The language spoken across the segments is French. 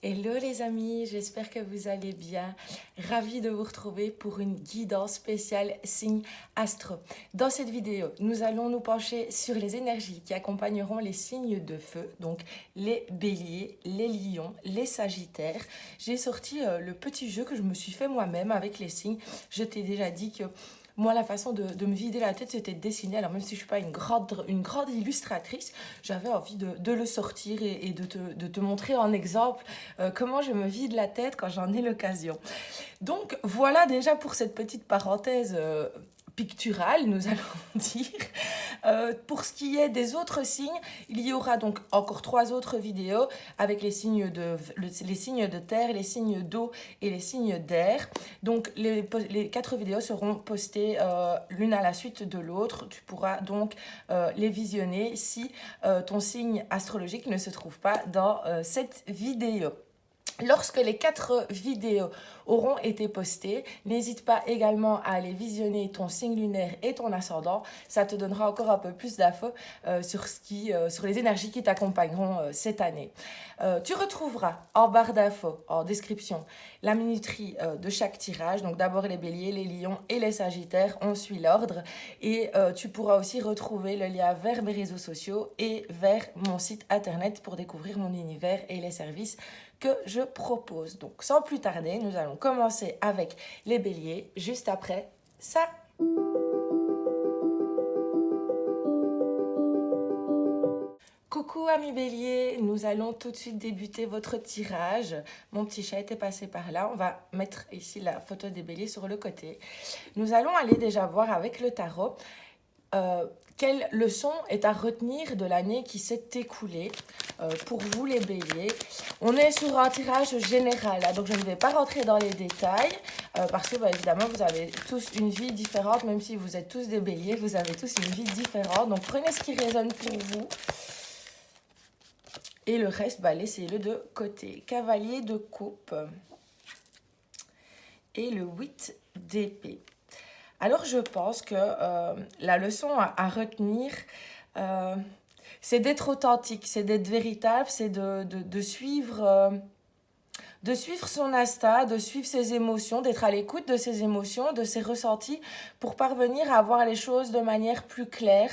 Hello les amis, j'espère que vous allez bien. Ravie de vous retrouver pour une guidance spéciale signe astro. Dans cette vidéo, nous allons nous pencher sur les énergies qui accompagneront les signes de feu, donc les béliers, les lions, les sagittaires. J'ai sorti le petit jeu que je me suis fait moi-même avec les signes. Je t'ai déjà dit que moi, la façon de me vider la tête, c'était de dessiner. Alors, même si je ne suis pas une grande illustratrice, j'avais envie de le sortir et de te montrer en exemple comment je me vide la tête quand j'en ai l'occasion. Donc, voilà déjà pour cette petite parenthèse picturale, nous allons dire. Pour ce qui est des autres signes, il y aura donc encore 3 autres vidéos avec les signes de terre, les signes d'eau et les signes d'air. Donc les 4 vidéos seront postées l'une à la suite de l'autre. Tu pourras donc les visionner si ton signe astrologique ne se trouve pas dans cette vidéo. Lorsque les 4 vidéos auront été postées, n'hésite pas également à aller visionner ton signe lunaire et ton ascendant. Ça te donnera encore un peu plus d'infos sur les énergies qui t'accompagneront cette année. Tu retrouveras en barre d'infos, en description, la minuterie de chaque tirage. Donc d'abord les béliers, les lions et les sagittaires, on suit l'ordre. Et tu pourras aussi retrouver le lien vers mes réseaux sociaux et vers mon site internet pour découvrir mon univers et les services que je propose. Donc sans plus tarder, nous allons commencer avec les béliers juste après ça. Coucou amis béliers, nous allons tout de suite débuter votre tirage. Mon petit chat était passé par là, on va mettre ici la photo des béliers sur le côté. Nous allons aller déjà voir avec le tarot quelle leçon est à retenir de l'année qui s'est écoulée pour vous les béliers. On est sur un tirage général, donc je ne vais pas rentrer dans les détails parce que évidemment vous avez tous une vie différente, même si vous êtes tous des béliers, vous avez tous une vie différente. Donc prenez ce qui résonne pour vous et le reste, laissez-le de côté. Cavalier de coupe et le 8 d'épée. Alors je pense que la leçon à retenir, c'est d'être authentique, c'est d'être véritable, c'est de suivre son instinct, de suivre ses émotions, d'être à l'écoute de ses émotions, de ses ressentis, pour parvenir à voir les choses de manière plus claire,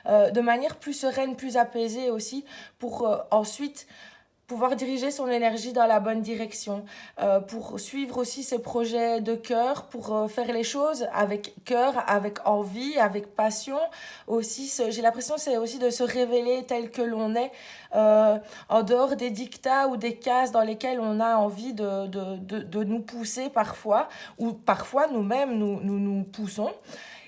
de manière plus sereine, plus apaisée aussi, pour ensuite pouvoir diriger son énergie dans la bonne direction, pour suivre aussi ses projets de cœur, pour faire les choses avec cœur, avec envie, avec passion. Aussi, j'ai l'impression que c'est aussi de se révéler tel que l'on est, en dehors des dictats ou des cases dans lesquelles on a envie de nous pousser parfois, ou parfois nous-mêmes nous poussons.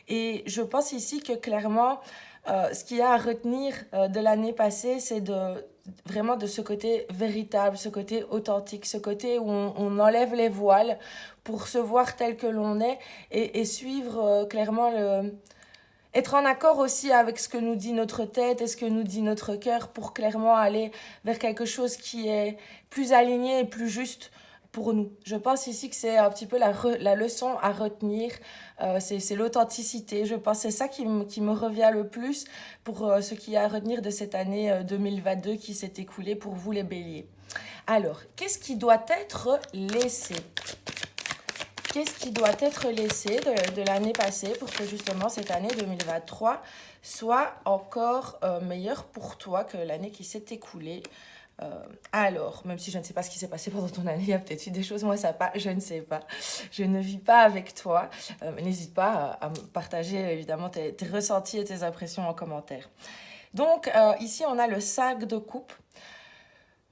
Et je pense ici que clairement, ce qu'il y a à retenir de l'année passée, c'est vraiment de ce côté véritable, ce côté authentique, ce côté où on enlève les voiles pour se voir tel que l'on est et suivre clairement être en accord aussi avec ce que nous dit notre tête et ce que nous dit notre cœur pour clairement aller vers quelque chose qui est plus aligné et plus juste pour nous. Je pense ici que c'est un petit peu la leçon à retenir, c'est l'authenticité. Je pense que c'est ça qui me revient le plus pour ce qu'il y a à retenir de cette année 2022 qui s'est écoulée pour vous les béliers. Alors, qu'est-ce qui doit être laissé ? Qu'est-ce qui doit être laissé de l'année passée pour que justement cette année 2023 soit encore meilleure pour toi que l'année qui s'est écoulée? Alors, même si je ne sais pas ce qui s'est passé pendant ton année, il y a peut-être eu des choses, moi ça pas, je ne sais pas. Je ne vis pas avec toi. N'hésite pas à me partager évidemment tes ressentis et tes impressions en commentaire. Donc ici on a le 5 de coupe.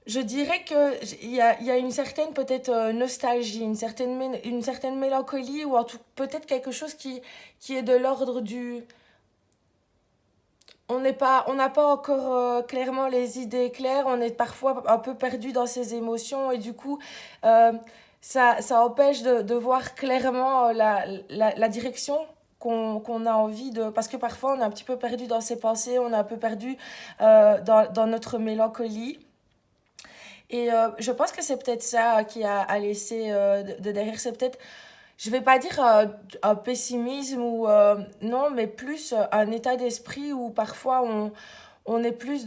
Je dirais qu'il y a une certaine peut-être nostalgie, une certaine mélancolie ou en tout peut-être quelque chose qui est de l'ordre du... On n'a pas encore clairement les idées claires, on est parfois un peu perdu dans ses émotions et du coup, euh, ça empêche de voir clairement la direction qu'on a envie de... Parce que parfois, on est un petit peu perdu dans ses pensées, on est un peu perdu dans notre mélancolie. Et je pense que c'est peut-être ça qui a à laisser de derrière. C'est peut-être, je vais pas dire un pessimisme ou non, mais plus un état d'esprit où parfois on est plus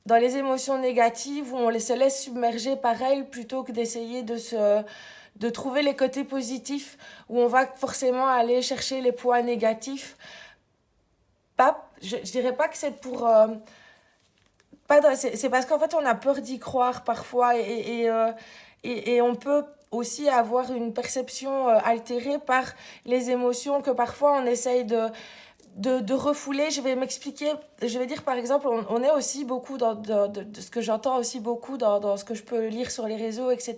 dans les émotions négatives où on se laisse submerger par elles plutôt que d'essayer de trouver les côtés positifs, où on va forcément aller chercher les points négatifs. Pas, je dirais pas que c'est pour... c'est parce qu'en fait, on a peur d'y croire parfois et on peut aussi avoir une perception altérée par les émotions que parfois on essaye de refouler. Je vais m'expliquer. Je vais dire par exemple, on est aussi beaucoup de ce que j'entends aussi beaucoup dans ce que je peux lire sur les réseaux, etc.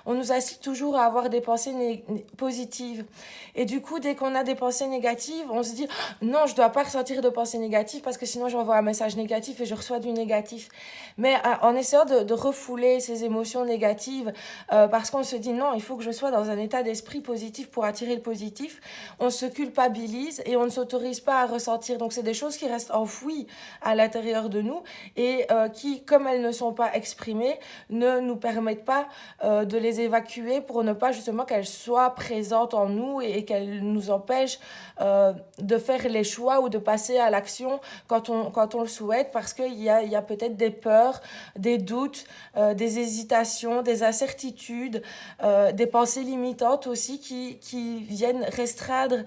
On nous incite toujours à avoir des pensées positives. Et du coup, dès qu'on a des pensées négatives, on se dit non, je dois pas ressentir de pensées négatives parce que sinon j'envoie un message négatif et je reçois du négatif. Mais en essayant de refouler ces émotions négatives, parce qu'on se dit non, il faut que je sois dans un état d'esprit positif pour attirer le positif, on se culpabilise et on ne s'autorise pas à ressentir. Donc c'est des choses qui restent enfouies à l'intérieur de nous et qui, comme elles ne sont pas exprimées, ne nous permettent pas de les évacuer pour ne pas justement qu'elles soient présentes en nous et qu'elles nous empêchent de faire les choix ou de passer à l'action quand on le souhaite, parce qu'il y a peut-être des peurs, des doutes, des hésitations, des incertitudes, des pensées limitantes aussi qui viennent restreindre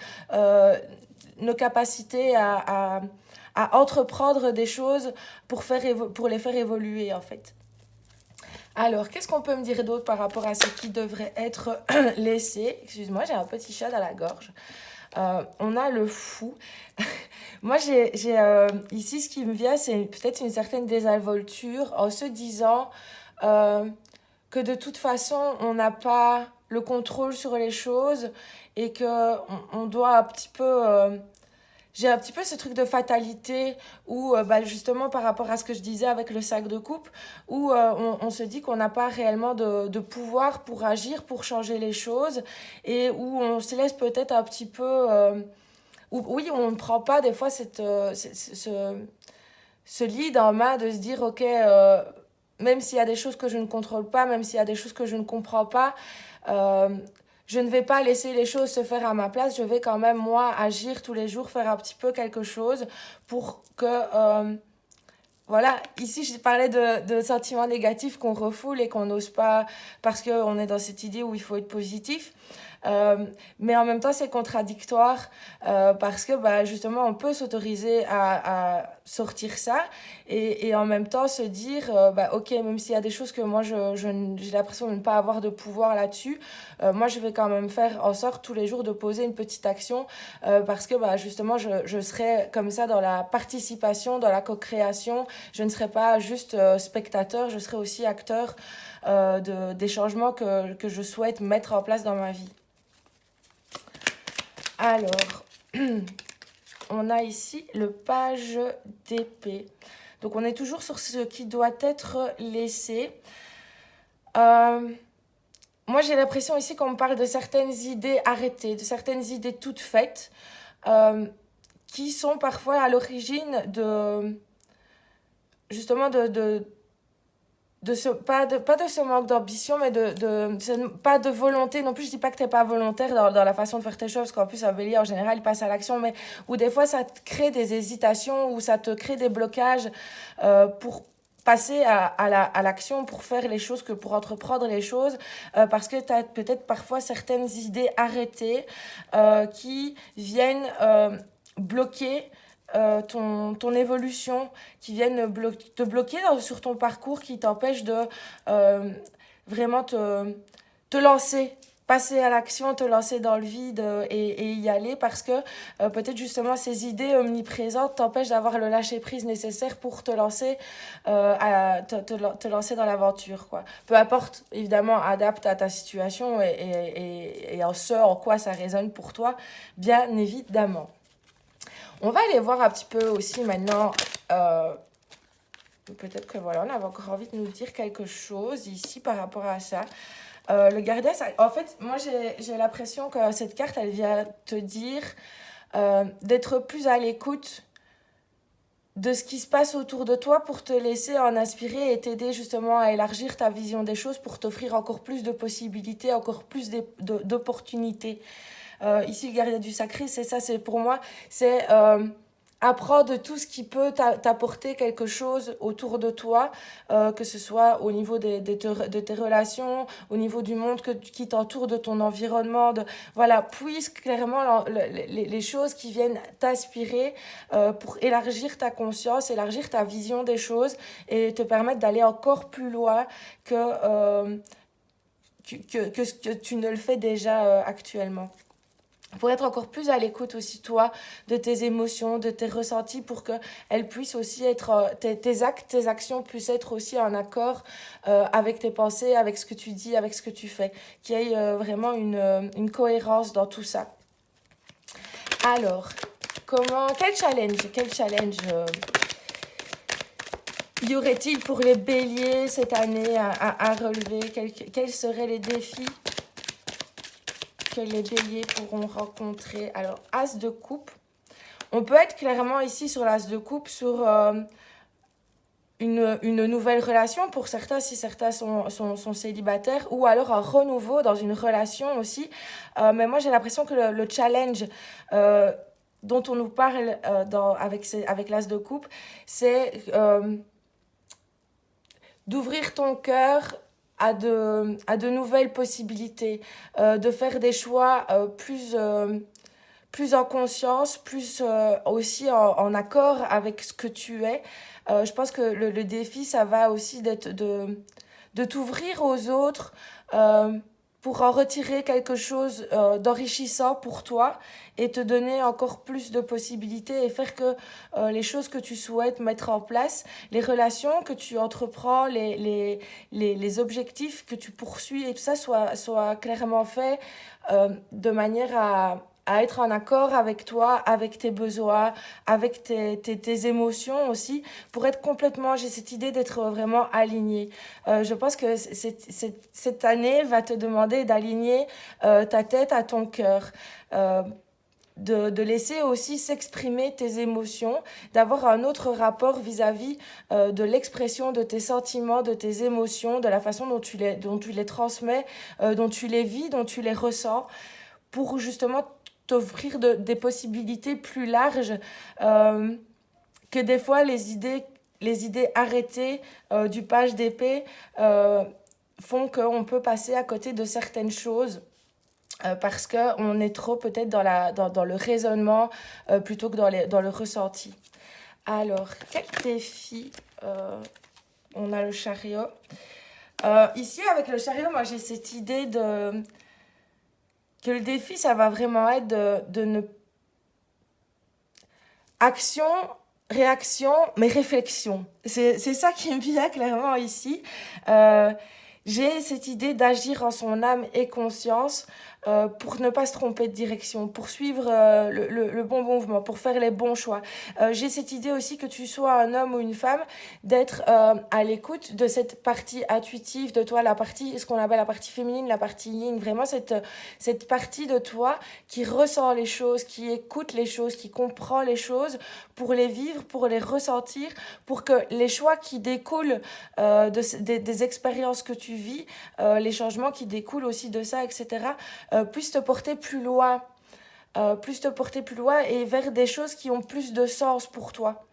nos capacités à entreprendre des choses pour les faire évoluer en fait. Alors, qu'est-ce qu'on peut me dire d'autre par rapport à ce qui devrait être laissé? Excuse-moi, j'ai un petit chat dans la gorge. On a le fou. Moi, ici, ce qui me vient, c'est peut-être une certaine désinvolture en se disant que de toute façon, on n'a pas le contrôle sur les choses et qu'on doit un petit peu... j'ai un petit peu ce truc de fatalité où, justement, par rapport à ce que je disais avec le sac de coupe, où on se dit qu'on n'a pas réellement de pouvoir pour agir, pour changer les choses, et où on se laisse peut-être un petit peu... oui, on ne prend pas des fois ce lead en main de se dire, ok, même s'il y a des choses que je ne contrôle pas, même s'il y a des choses que je ne comprends pas, euh, je ne vais pas laisser les choses se faire à ma place, je vais quand même, moi, agir tous les jours, faire un petit peu quelque chose pour que... voilà, ici je parlais de sentiments négatifs qu'on refoule et qu'on n'ose pas parce qu'on est dans cette idée où il faut être positif. Mais en même temps, c'est contradictoire parce que justement, on peut s'autoriser à sortir ça et en même temps se dire, ok, même s'il y a des choses que moi, j'ai l'impression de ne pas avoir de pouvoir là-dessus, moi, je vais quand même faire en sorte tous les jours de poser une petite action parce que justement, je serai comme ça dans la participation, dans la co-création. Je ne serai pas juste spectateur, je serai aussi acteur des changements que je souhaite mettre en place dans ma vie. Alors, on a ici le page d'épée. Donc, on est toujours sur ce qui doit être laissé. Moi, j'ai l'impression ici qu'on me parle de certaines idées arrêtées, de certaines idées toutes faites, qui sont parfois à l'origine justement pas de ce manque d'ambition, mais pas de volonté non plus. Je dis pas que t'es pas volontaire dans la façon de faire tes choses, parce qu'en plus un bélier en général il passe à l'action, mais où des fois ça te crée des hésitations, ou ça te crée des blocages pour passer à l'action, pour faire les choses, pour entreprendre les choses, parce que tu as peut-être parfois certaines idées arrêtées qui viennent bloquer ton évolution, qui viennent te bloquer sur ton parcours, qui t'empêchent de vraiment te lancer, passer à l'action, te lancer dans le vide et y aller, parce que peut-être justement ces idées omniprésentes t'empêchent d'avoir le lâcher-prise nécessaire pour te lancer, te lancer dans l'aventure, quoi. Peu importe, évidemment, adapte à ta situation et en ce en quoi ça résonne pour toi, bien évidemment. On va aller voir un petit peu aussi maintenant, peut-être que voilà, on avait encore envie de nous dire quelque chose ici par rapport à ça. Le gardien, en fait, moi j'ai l'impression que cette carte, elle vient te dire d'être plus à l'écoute de ce qui se passe autour de toi pour te laisser en inspirer et t'aider justement à élargir ta vision des choses, pour t'offrir encore plus de possibilités, encore plus d'opportunités. Ici, le gardien du sacré, c'est ça, c'est pour moi, c'est apprends de tout ce qui peut t'apporter quelque chose autour de toi, que ce soit au niveau de tes relations, au niveau du monde qui t'entoure, de ton environnement. Voilà, puise clairement les choses qui viennent t'inspirer pour élargir ta conscience, élargir ta vision des choses et te permettre d'aller encore plus loin que ce que tu ne le fais déjà actuellement. Pour être encore plus à l'écoute aussi, toi, de tes émotions, de tes ressentis, pour qu'elles puissent aussi être, tes actes, tes actions puissent être aussi en accord avec tes pensées, avec ce que tu dis, avec ce que tu fais. Qu'il y ait vraiment une cohérence dans tout ça. Alors, quel challenge y aurait-il pour les béliers cette année à relever? Quels seraient les défis que les béliers pourront rencontrer? Alors, as de coupe. On peut être clairement ici sur l'as de coupe sur une nouvelle relation pour certains, si certains sont célibataires, ou alors un renouveau dans une relation aussi. Mais moi, j'ai l'impression que le challenge dont on nous parle avec l'as de coupe, c'est d'ouvrir ton cœur à de nouvelles possibilités, de faire des choix plus en conscience, plus aussi en accord avec ce que tu es. Je pense que le défi, ça va aussi d'être de t'ouvrir aux autres pour en retirer quelque chose d'enrichissant pour toi et te donner encore plus de possibilités et faire que les choses que tu souhaites mettre en place, les relations que tu entreprends, les objectifs que tu poursuis et tout ça soit clairement fait de manière à être en accord avec toi, avec tes besoins, avec tes émotions aussi, pour être complètement, j'ai cette idée d'être vraiment aligné. Je pense que cette année va te demander d'aligner ta tête à ton cœur. De laisser aussi s'exprimer tes émotions, d'avoir un autre rapport vis-à-vis de l'expression de tes sentiments, de tes émotions, de la façon dont tu les transmets, dont tu les vis, dont tu les ressens, pour justement t'offrir des possibilités plus larges que des fois les idées arrêtées du page d'épée font qu'on peut passer à côté de certaines choses parce qu'on est trop peut-être dans le raisonnement plutôt que dans le ressenti. Alors, quel défi on a le chariot. Ici, avec le chariot, moi j'ai cette idée que le défi, ça va vraiment être de ne... Action, réaction, mais réflexion. C'est ça qui me vient clairement ici. J'ai cette idée d'agir en son âme et conscience pour ne pas se tromper de direction, pour suivre le bon mouvement, pour faire les bons choix. J'ai cette idée aussi que tu sois un homme ou une femme, d'être à l'écoute de cette partie intuitive de toi, ce qu'on appelle la partie féminine, la partie yin, vraiment cette partie de toi qui ressent les choses, qui écoute les choses, qui comprend les choses pour les vivre, pour les ressentir, pour que les choix qui découlent des expériences que tu vis, les changements qui découlent aussi de ça, etc., puissent te porter plus loin. Et vers des choses qui ont plus de sens pour toi.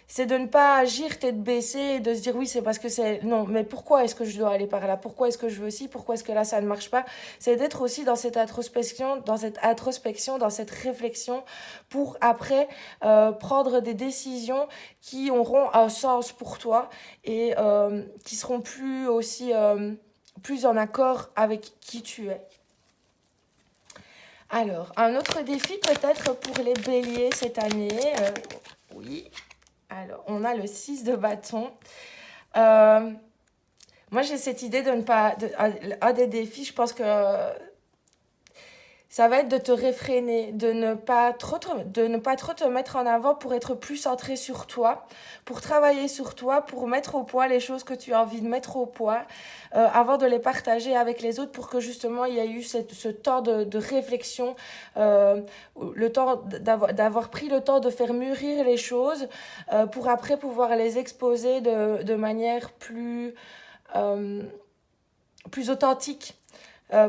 C'est de ne pas agir tête baissée et de se dire oui c'est parce que c'est... Non, mais pourquoi est-ce que je dois aller par là? Pourquoi est-ce que je veux ci? Pourquoi est-ce que là ça ne marche pas? C'est d'être aussi dans cette introspection, dans cette réflexion pour après prendre des décisions qui auront un sens pour toi et qui seront plus aussi... plus en accord avec qui tu es. Alors, un autre défi peut-être pour les béliers cette année. Oui. Alors, on a le 6 de bâton. Moi, j'ai cette idée de ne pas... un des défis, je pense que ça va être de te réfréner, de ne pas trop te mettre en avant pour être plus centré sur toi, pour travailler sur toi, pour mettre au point les choses que tu as envie de mettre au point, avant de les partager avec les autres pour que justement il y ait eu ce temps de réflexion, le temps d'avoir pris le temps de faire mûrir les choses pour après pouvoir les exposer de manière plus authentique.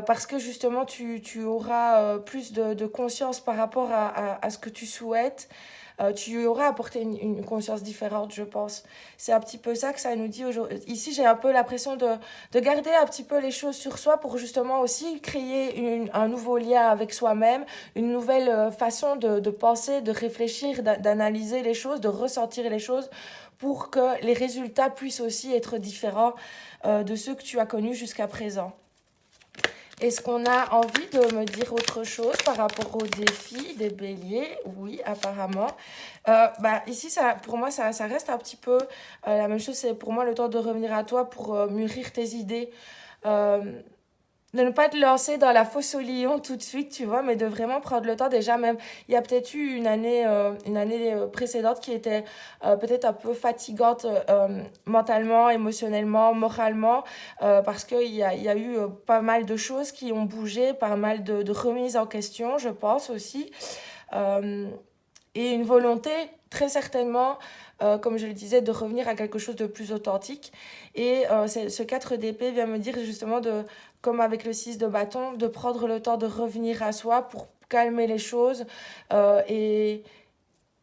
parce que justement tu auras plus de conscience par rapport à ce que tu souhaites. Tu auras apporté une conscience différente, je pense. C'est un petit peu ça que ça nous dit aujourd'hui. Ici, j'ai un peu l'impression de garder un petit peu les choses sur soi pour justement aussi créer un nouveau lien avec soi-même, une nouvelle façon de penser, de réfléchir, d'analyser les choses, de ressentir les choses pour que les résultats puissent aussi être différents de ceux que tu as connus jusqu'à présent. Est-ce qu'on a envie de me dire autre chose par rapport aux défis des béliers? Oui, apparemment. Ici, pour moi, ça reste un petit peu la même chose. C'est pour moi le temps de revenir à toi pour mûrir tes idées. Euh, de ne pas te lancer dans la fosse au lion tout de suite, tu vois, mais de vraiment prendre le temps. Déjà, même, il y a peut-être eu une année précédente qui était peut-être un peu fatigante mentalement, émotionnellement, moralement, parce qu'il y a eu pas mal de choses qui ont bougé, pas mal de remises en question, je pense aussi. Euh, et une volonté, très certainement, comme je le disais, de revenir à quelque chose de plus authentique. Et ce 4 d'épée vient me dire justement, comme avec le 6 de bâton, de prendre le temps de revenir à soi pour calmer les choses et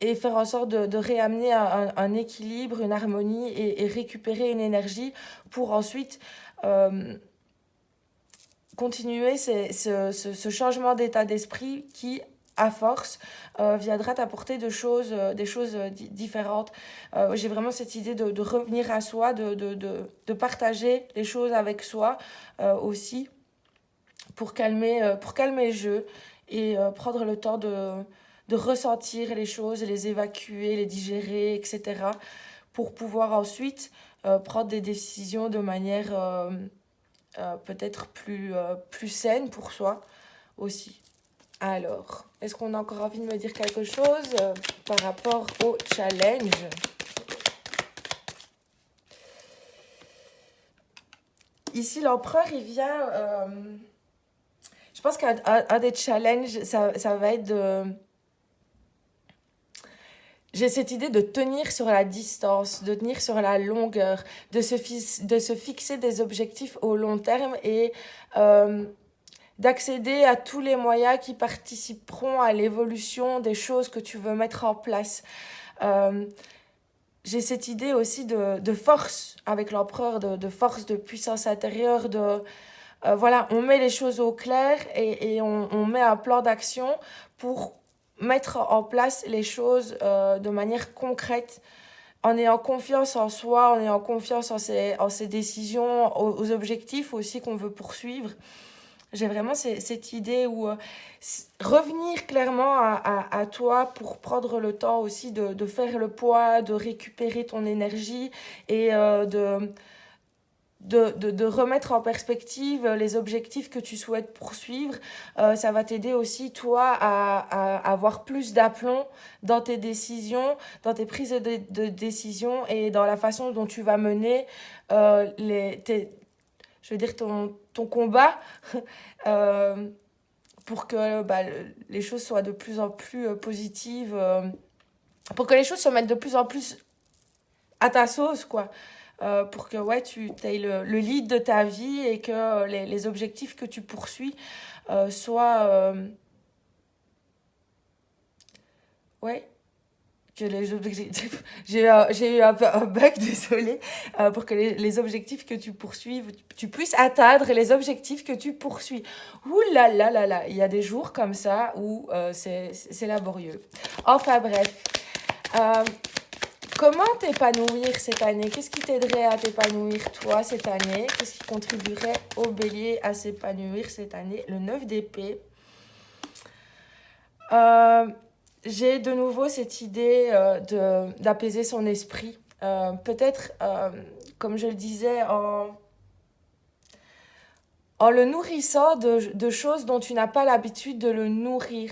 faire en sorte de réamener un équilibre, une harmonie et récupérer une énergie pour ensuite continuer ce changement d'état d'esprit qui, à force, viendra t'apporter des choses différentes. J'ai vraiment cette idée de revenir à soi, de partager les choses avec soi aussi pour calmer le jeu et prendre le temps de ressentir les choses, les évacuer, les digérer, etc. pour pouvoir ensuite prendre des décisions de manière peut-être plus saine pour soi aussi. Alors, est-ce qu'on a encore envie de me dire quelque chose par rapport au challenge? Ici, l'empereur, il vient... je pense qu'un des challenges, ça va être de... J'ai cette idée de tenir sur la distance, de tenir sur la longueur, de se fixer des objectifs au long terme et d'accéder à tous les moyens qui participeront à l'évolution des choses que tu veux mettre en place. Euh, j'ai cette idée aussi de force avec l'empereur, de force, de puissance intérieure, voilà, on met les choses au clair et on met un plan d'action pour mettre en place les choses de manière concrète, en ayant confiance en soi, en ayant confiance en ses décisions, aux objectifs aussi qu'on veut poursuivre. J'ai vraiment cette idée où revenir clairement à toi pour prendre le temps aussi de faire le poids, de récupérer ton énergie et de remettre en perspective les objectifs que tu souhaites poursuivre. Ça va t'aider aussi, toi, à avoir plus d'aplomb dans tes décisions, dans tes prises de décision et dans la façon dont tu vas mener je veux dire, ton combat euh, pour que les choses soient de plus en plus positives, pour que les choses se mettent de plus en plus à ta sauce, quoi. Pour que ouais, tu aies le lead de ta vie et que les objectifs que tu poursuis soient... ouais, que les objectifs... j'ai eu un bug, désolé. Pour que les objectifs que tu poursuis, tu puisses atteindre les objectifs que tu poursuis. Ouh là là là là, il y a des jours comme ça où c'est laborieux. Enfin bref. Euh, Comment t'épanouir cette année? Qu'est-ce qui t'aiderait à t'épanouir toi cette année? Qu'est-ce qui contribuerait au bélier à s'épanouir cette année? Le 9 d'épée. Euh, j'ai de nouveau cette idée d'apaiser son esprit. Peut-être, comme je le disais, en le nourrissant de choses dont tu n'as pas l'habitude de le nourrir,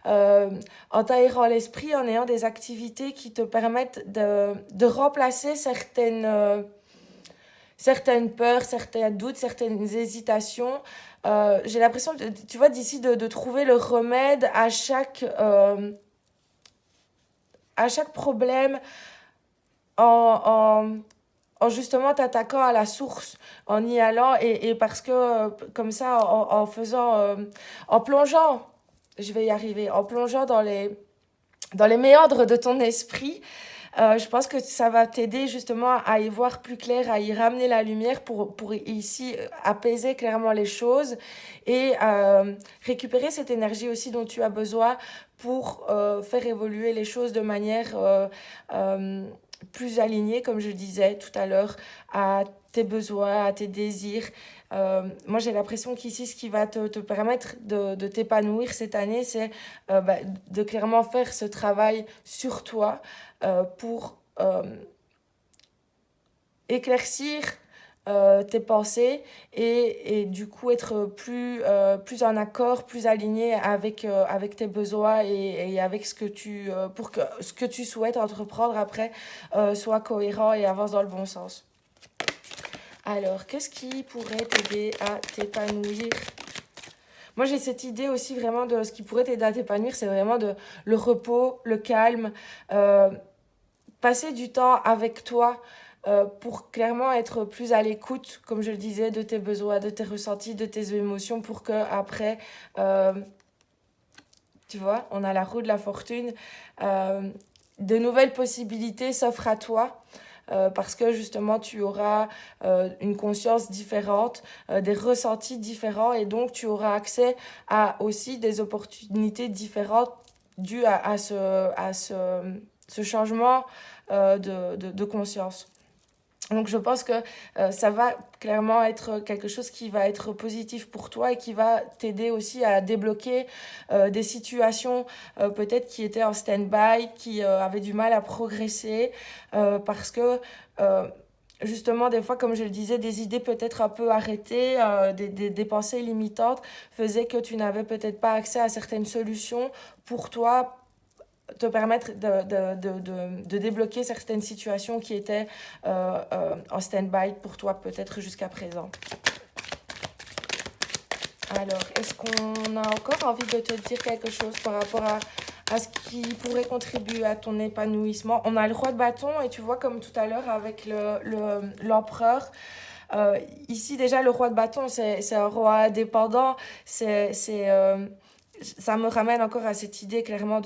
en t'aérant l'esprit, en ayant des activités qui te permettent de remplacer certaines peurs, certains doutes, certaines hésitations. J'ai l'impression, tu vois, d'ici de trouver le remède à chaque problème en en justement t'attaquant à la source, en y allant et parce que comme ça, en faisant, en plongeant, je vais y arriver, en plongeant dans les méandres de ton esprit, je pense que ça va t'aider justement à y voir plus clair, à y ramener la lumière pour ici apaiser clairement les choses et récupérer cette énergie aussi dont tu as besoin pour faire évoluer les choses de manière plus alignée, comme je disais tout à l'heure, à tes besoins, à tes désirs. Moi, j'ai l'impression qu'ici, ce qui va te permettre de t'épanouir cette année, c'est de clairement faire ce travail sur toi pour éclaircir tes pensées et du coup être plus en accord, plus aligné avec tes besoins et avec pour que ce que tu souhaites entreprendre après soit cohérent et avance dans le bon sens. Alors, qu'est-ce qui pourrait t'aider à t'épanouir? Moi, j'ai cette idée aussi vraiment de ce qui pourrait t'aider à t'épanouir, c'est vraiment le repos, le calme, euh, passer du temps avec toi pour clairement être plus à l'écoute, comme je le disais, de tes besoins, de tes ressentis, de tes émotions, pour que après, euh, tu vois, on a la roue de la fortune, euh, de nouvelles possibilités s'offrent à toi. Parce que justement tu auras une conscience différente, des ressentis différents et donc tu auras accès à aussi des opportunités différentes dues ce changement de conscience. Donc je pense que ça va clairement être quelque chose qui va être positif pour toi et qui va t'aider aussi à débloquer des situations peut-être qui étaient en stand-by, qui avaient du mal à progresser parce que justement des fois comme je le disais des idées peut-être un peu arrêtées, des pensées limitantes faisaient que tu n'avais peut-être pas accès à certaines solutions pour toi te permettre de débloquer certaines situations qui étaient en stand-by pour toi peut-être jusqu'à présent. Alors, est-ce qu'on a encore envie de te dire quelque chose par rapport à ce qui pourrait contribuer à ton épanouissement? On a le roi de bâton et tu vois comme tout à l'heure avec l'empereur. Ici déjà le roi de bâton c'est un roi indépendant. Ça me ramène encore à cette idée clairement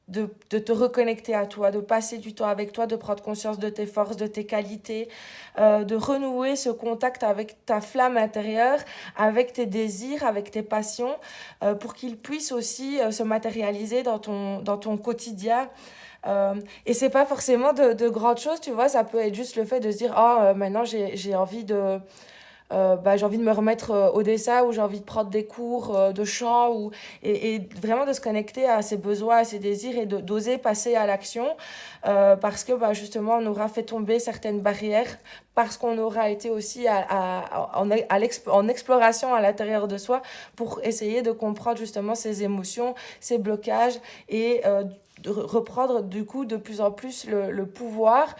de te reconnecter à toi, de passer du temps avec toi, de prendre conscience de tes forces, de tes qualités, de renouer ce contact avec ta flamme intérieure, avec tes désirs, avec tes passions, pour qu'ils puissent aussi se matérialiser dans ton quotidien. Et c'est pas forcément de grandes choses, tu vois, ça peut être juste le fait de se dire, oh, maintenant j'ai envie j'ai envie de me remettre au dessin ou j'ai envie de prendre des cours de chant et vraiment de se connecter à ses besoins, à ses désirs et d'oser passer à l'action parce que justement on aura fait tomber certaines barrières parce qu'on aura été aussi en exploration à l'intérieur de soi pour essayer de comprendre justement ses émotions, ses blocages et de reprendre du coup de plus en plus le pouvoir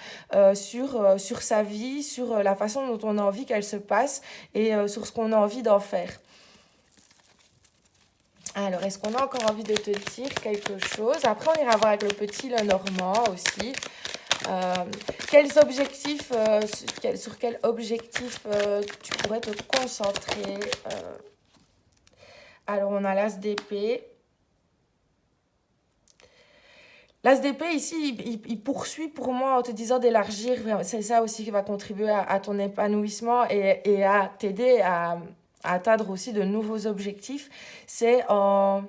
sur sa vie, sur la façon dont on a envie qu'elle se passe et sur ce qu'on a envie d'en faire. Alors, est-ce qu'on a encore envie de te dire quelque chose? Après, on ira voir avec le petit Lenormand aussi. Quels objectifs, sur quel objectif tu pourrais te concentrer? Alors, on a l'as d'épée. L'as d'épée, ici, il poursuit pour moi en te disant d'élargir. C'est ça aussi qui va contribuer à ton épanouissement et à t'aider à atteindre aussi de nouveaux objectifs. C'est en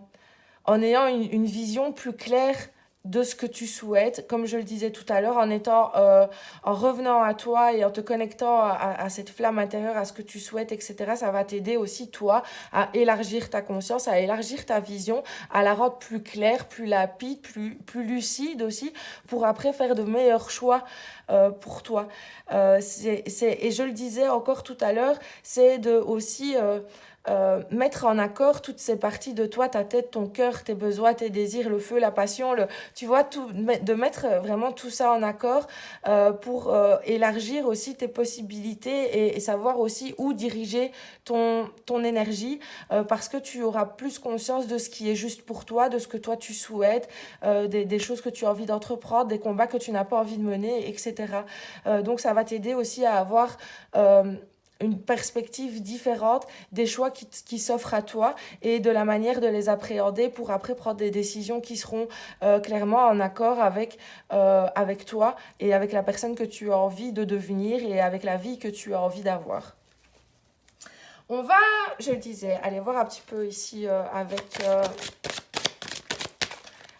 ayant une vision plus claire de ce que tu souhaites, comme je le disais tout à l'heure, en revenant à toi et en te connectant à cette flamme intérieure, à ce que tu souhaites, etc. Ça va t'aider aussi, toi, à élargir ta conscience, à élargir ta vision, à la rendre plus claire, plus limpide, plus lucide aussi, pour après faire de meilleurs choix pour toi. Et je le disais encore tout à l'heure, c'est de aussi mettre en accord toutes ces parties de toi, ta tête, ton cœur, tes besoins, tes désirs, le feu, la passion, tu vois, de mettre vraiment tout ça en accord pour élargir aussi tes possibilités et savoir aussi où diriger ton énergie parce que tu auras plus conscience de ce qui est juste pour toi, de ce que toi tu souhaites, des choses que tu as envie d'entreprendre, des combats que tu n'as pas envie de mener, etc. Donc ça va t'aider aussi à avoir une perspective différente des choix qui s'offrent à toi et de la manière de les appréhender pour après prendre des décisions qui seront clairement en accord avec toi et avec la personne que tu as envie de devenir et avec la vie que tu as envie d'avoir. On va, je le disais, aller voir un petit peu ici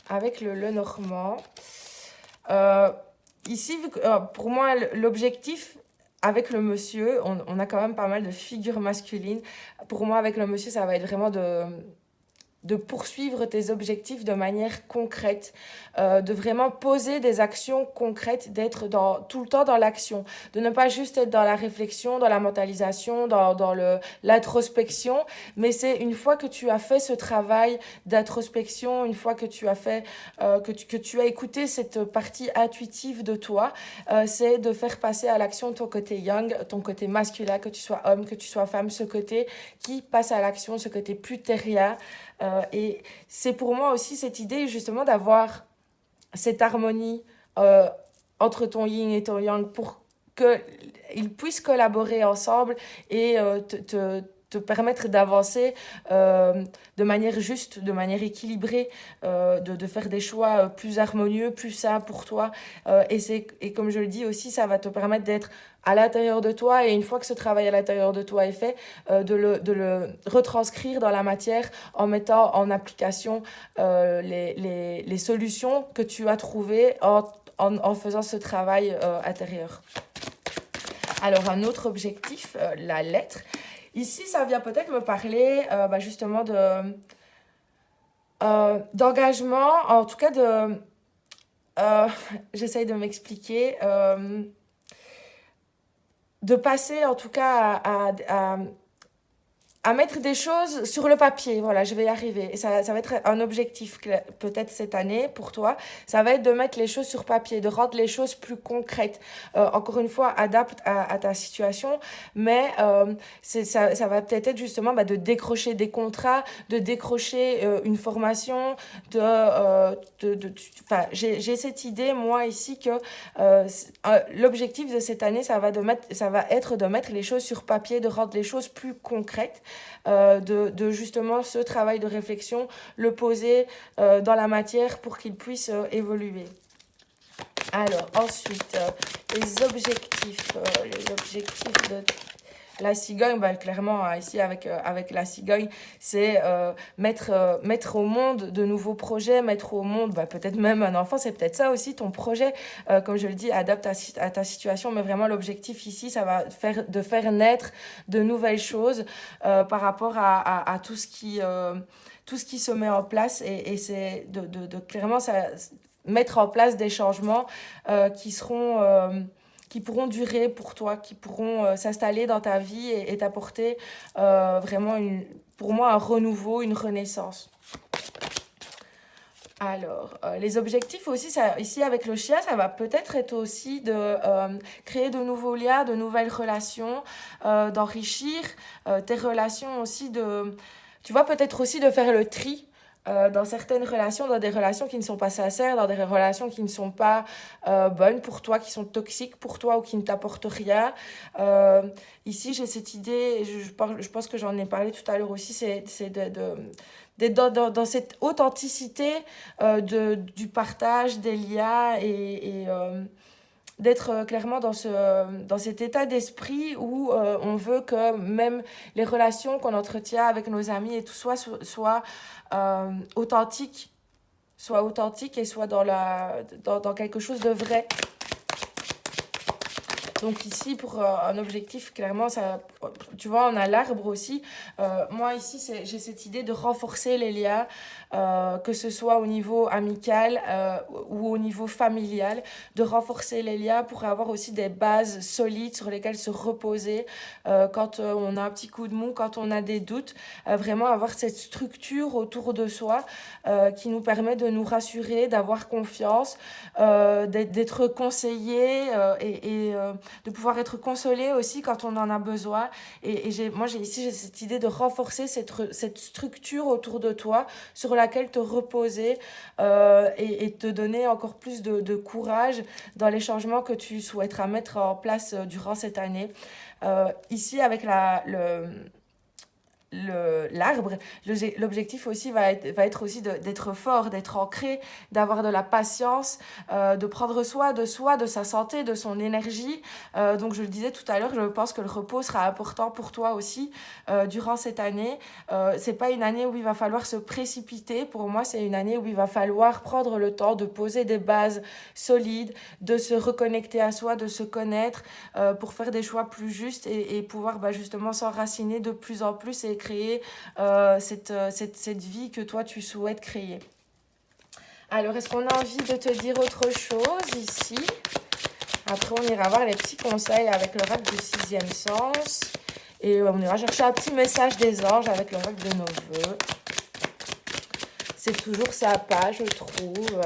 avec le Lenormand. Ici, pour moi, l'objectif avec le monsieur, on a quand même pas mal de figures masculines. Pour moi, avec le monsieur, ça va être vraiment de poursuivre tes objectifs de manière concrète, de vraiment poser des actions concrètes, d'être tout le temps dans l'action, de ne pas juste être dans la réflexion, dans la mentalisation, dans l'introspection, mais c'est une fois que tu as fait ce travail d'introspection, une fois que tu as fait, que tu as écouté cette partie intuitive de toi, c'est de faire passer à l'action ton côté yang, ton côté masculin, que tu sois homme, que tu sois femme, ce côté qui passe à l'action, ce côté plus terrien. Et c'est pour moi aussi cette idée justement d'avoir cette harmonie entre ton yin et ton yang pour qu'ils puissent collaborer ensemble et te permettre d'avancer de manière juste, de manière équilibrée, de faire des choix plus harmonieux, plus sains pour toi. Et comme je le dis aussi, ça va te permettre d'être à l'intérieur de toi et une fois que ce travail à l'intérieur de toi est fait, de le retranscrire dans la matière en mettant en application les solutions que tu as trouvées en faisant ce travail intérieur. Alors un autre objectif, la lettre. Ici, ça vient peut-être me parler justement d'engagement, en tout cas j'essaye de m'expliquer, de passer en tout cas à mettre des choses sur le papier. Voilà, je vais y arriver. Et ça va être un objectif peut-être cette année pour toi. Ça va être de mettre les choses sur papier, de rendre les choses plus concrètes. Encore une fois, adapte à ta situation, mais ça va peut-être être justement de décrocher des contrats, de décrocher une formation, j'ai cette idée, moi, ici, que l'objectif de cette année, ça va être de mettre les choses sur papier, de rendre les choses plus concrètes. De justement ce travail de réflexion, le poser dans la matière pour qu'il puisse évoluer. Alors, ensuite, les objectifs de la cigogne, clairement, ici, avec la cigogne, c'est mettre au monde de nouveaux projets, mettre au monde peut-être même un enfant, c'est peut-être ça aussi ton projet, comme je le dis, adapte à ta situation, mais vraiment l'objectif ici, ça va faire naître de nouvelles choses par rapport à tout ce qui se met en place et c'est de clairement mettre en place des changements qui pourront durer pour toi, qui pourront s'installer dans ta vie et t'apporter vraiment, pour moi, un renouveau, une renaissance. Alors, les objectifs aussi, ici avec le chien, ça va peut-être être aussi de créer de nouveaux liens, de nouvelles relations, d'enrichir tes relations aussi, tu vois, peut-être aussi de faire le tri dans certaines relations, dans des relations qui ne sont pas sincères, dans des relations qui ne sont pas bonnes pour toi, qui sont toxiques pour toi ou qui ne t'apportent rien. Ici, j'ai cette idée, je pense que j'en ai parlé tout à l'heure aussi, c'est d'être dans cette authenticité du partage, des liens et d'être clairement dans cet état d'esprit où on veut que même les relations qu'on entretient avec nos amis et tout soient authentiques, et soient dans quelque chose de vrai. Donc ici, pour un objectif, clairement, ça, tu vois, on a l'arbre aussi. Moi, ici, j'ai cette idée de renforcer les liens, que ce soit au niveau amical ou au niveau familial, de renforcer les liens pour avoir aussi des bases solides sur lesquelles se reposer quand on a un petit coup de mou, quand on a des doutes. Vraiment avoir cette structure autour de soi qui nous permet de nous rassurer, d'avoir confiance, d'être conseillé de pouvoir être consolé aussi quand on en a besoin. Moi, j'ai cette idée de renforcer cette structure autour de toi sur laquelle te reposer et te donner encore plus de courage dans les changements que tu souhaiteras mettre en place durant cette année. Ici, avec l'arbre, l'objectif aussi va être aussi d'être fort, d'être ancré, d'avoir de la patience, de prendre soin de soi, de sa santé, de son énergie. Donc je le disais tout à l'heure, je pense que le repos sera important pour toi aussi durant cette année. C'est pas une année où il va falloir se précipiter. Pour moi, c'est une année où il va falloir prendre le temps de poser des bases solides, de se reconnecter à soi, de se connaître pour faire des choix plus justes et pouvoir justement s'enraciner de plus en plus et créer cette vie que toi tu souhaites créer. Alors, est-ce qu'on a envie de te dire autre chose ici? Après, on ira voir les petits conseils avec l'oracle du sixième sens. Et on ira chercher un petit message des anges avec l'oracle de nos voeux. C'est toujours sympa, je trouve.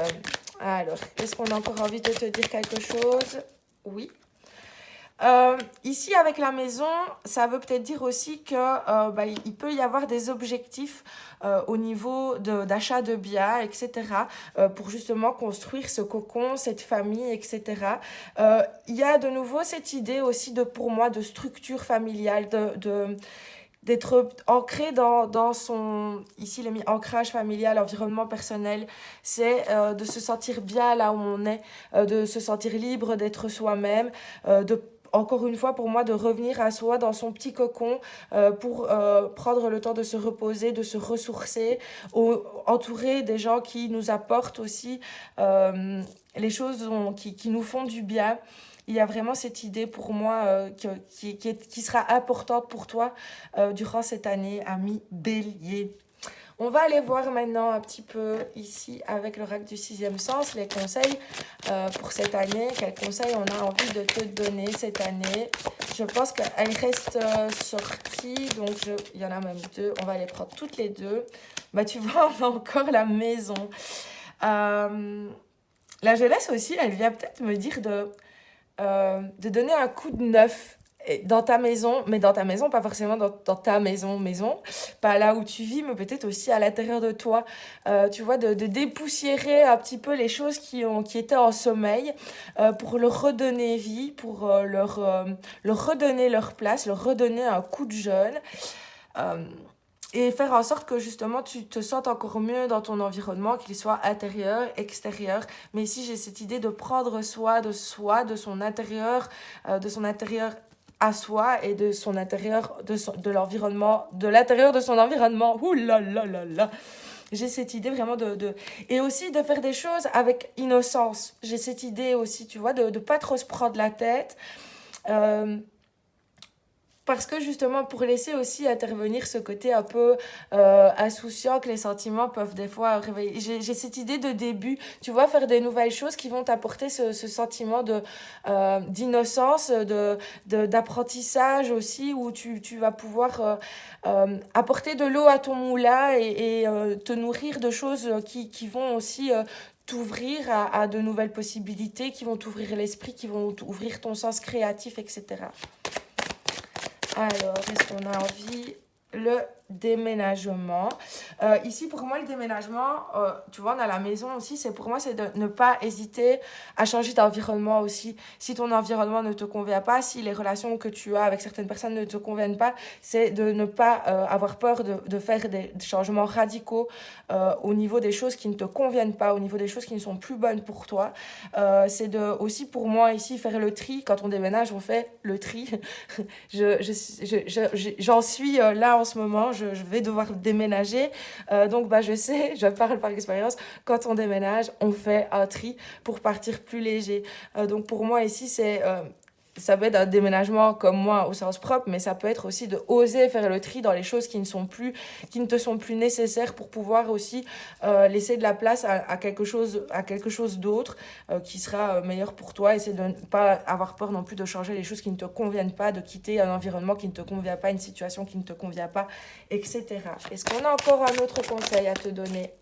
Alors, est-ce qu'on a encore envie de te dire quelque chose? Oui. Ici, avec la maison, ça veut peut-être dire aussi que il peut y avoir des objectifs au niveau d'achat de biens, etc., pour justement construire ce cocon, cette famille, etc. Il y a de nouveau cette idée aussi pour moi de structure familiale, d'être ancré dans son, ici il est mis ancrage familial, environnement personnel, c'est de se sentir bien là où on est, de se sentir libre d'être soi-même, encore une fois pour moi de revenir à soi dans son petit cocon pour prendre le temps de se reposer, de se ressourcer, entourer des gens qui nous apportent aussi les choses qui nous font du bien. Il y a vraiment cette idée pour moi qui sera importante pour toi durant cette année, ami Bélier. On va aller voir maintenant un petit peu ici avec l'oracle du sixième sens, les conseils pour cette année. Quels conseils on a envie de te donner cette année? Je pense qu'elle reste sortie, donc il y en a même deux. On va les prendre toutes les deux. Tu vois, on a encore la maison. La jeunesse aussi, elle vient peut-être me dire de donner un coup de neuf dans ta maison, mais dans ta maison, pas forcément dans ta maison, pas là où tu vis, mais peut-être aussi à l'intérieur de toi. Tu vois, de dépoussiérer un petit peu les choses qui étaient en sommeil pour leur redonner vie, pour leur redonner leur place, leur redonner un coup de jeune. Et faire en sorte que justement tu te sentes encore mieux dans ton environnement, qu'il soit intérieur, extérieur. Mais ici, j'ai cette idée de prendre soin de soi, de son intérieur à soi et de son intérieur, de l'environnement, de l'intérieur de son environnement. Ouh là là là là. J'ai cette idée vraiment et aussi de faire des choses avec innocence. J'ai cette idée aussi, tu vois, de pas trop se prendre la tête. Parce que justement, pour laisser aussi intervenir ce côté un peu insouciant que les sentiments peuvent des fois réveiller. J'ai cette idée de début, tu vois, faire des nouvelles choses qui vont t'apporter ce sentiment d'innocence, d'apprentissage aussi, où tu vas pouvoir apporter de l'eau à ton moulin et te nourrir de choses qui vont aussi t'ouvrir à de nouvelles possibilités, qui vont t'ouvrir l'esprit, qui vont ouvrir ton sens créatif, etc. Alors, est-ce qu'on a envie? Le déménagement. Ici, pour moi, le déménagement, tu vois, on a la maison aussi. Pour moi, c'est de ne pas hésiter à changer d'environnement aussi. Si ton environnement ne te convient pas, si les relations que tu as avec certaines personnes ne te conviennent pas, c'est de ne pas avoir peur de faire des changements radicaux au niveau des choses qui ne te conviennent pas, au niveau des choses qui ne sont plus bonnes pour toi. C'est aussi pour moi ici faire le tri. Quand on déménage, on fait le tri. J'en suis là en ce moment, je vais devoir déménager. Donc, je sais, je parle par expérience, quand on déménage, on fait un tri pour partir plus léger. Donc, pour moi, ici, c'est ça peut être un déménagement comme moi au sens propre, mais ça peut être aussi de oser faire le tri dans les choses qui ne te sont plus nécessaires pour pouvoir aussi laisser de la place à quelque chose d'autre qui sera meilleur pour toi. Essayer de ne pas avoir peur non plus de changer les choses qui ne te conviennent pas, de quitter un environnement qui ne te convient pas, une situation qui ne te convient pas, etc. Est-ce qu'on a encore un autre conseil à te donner?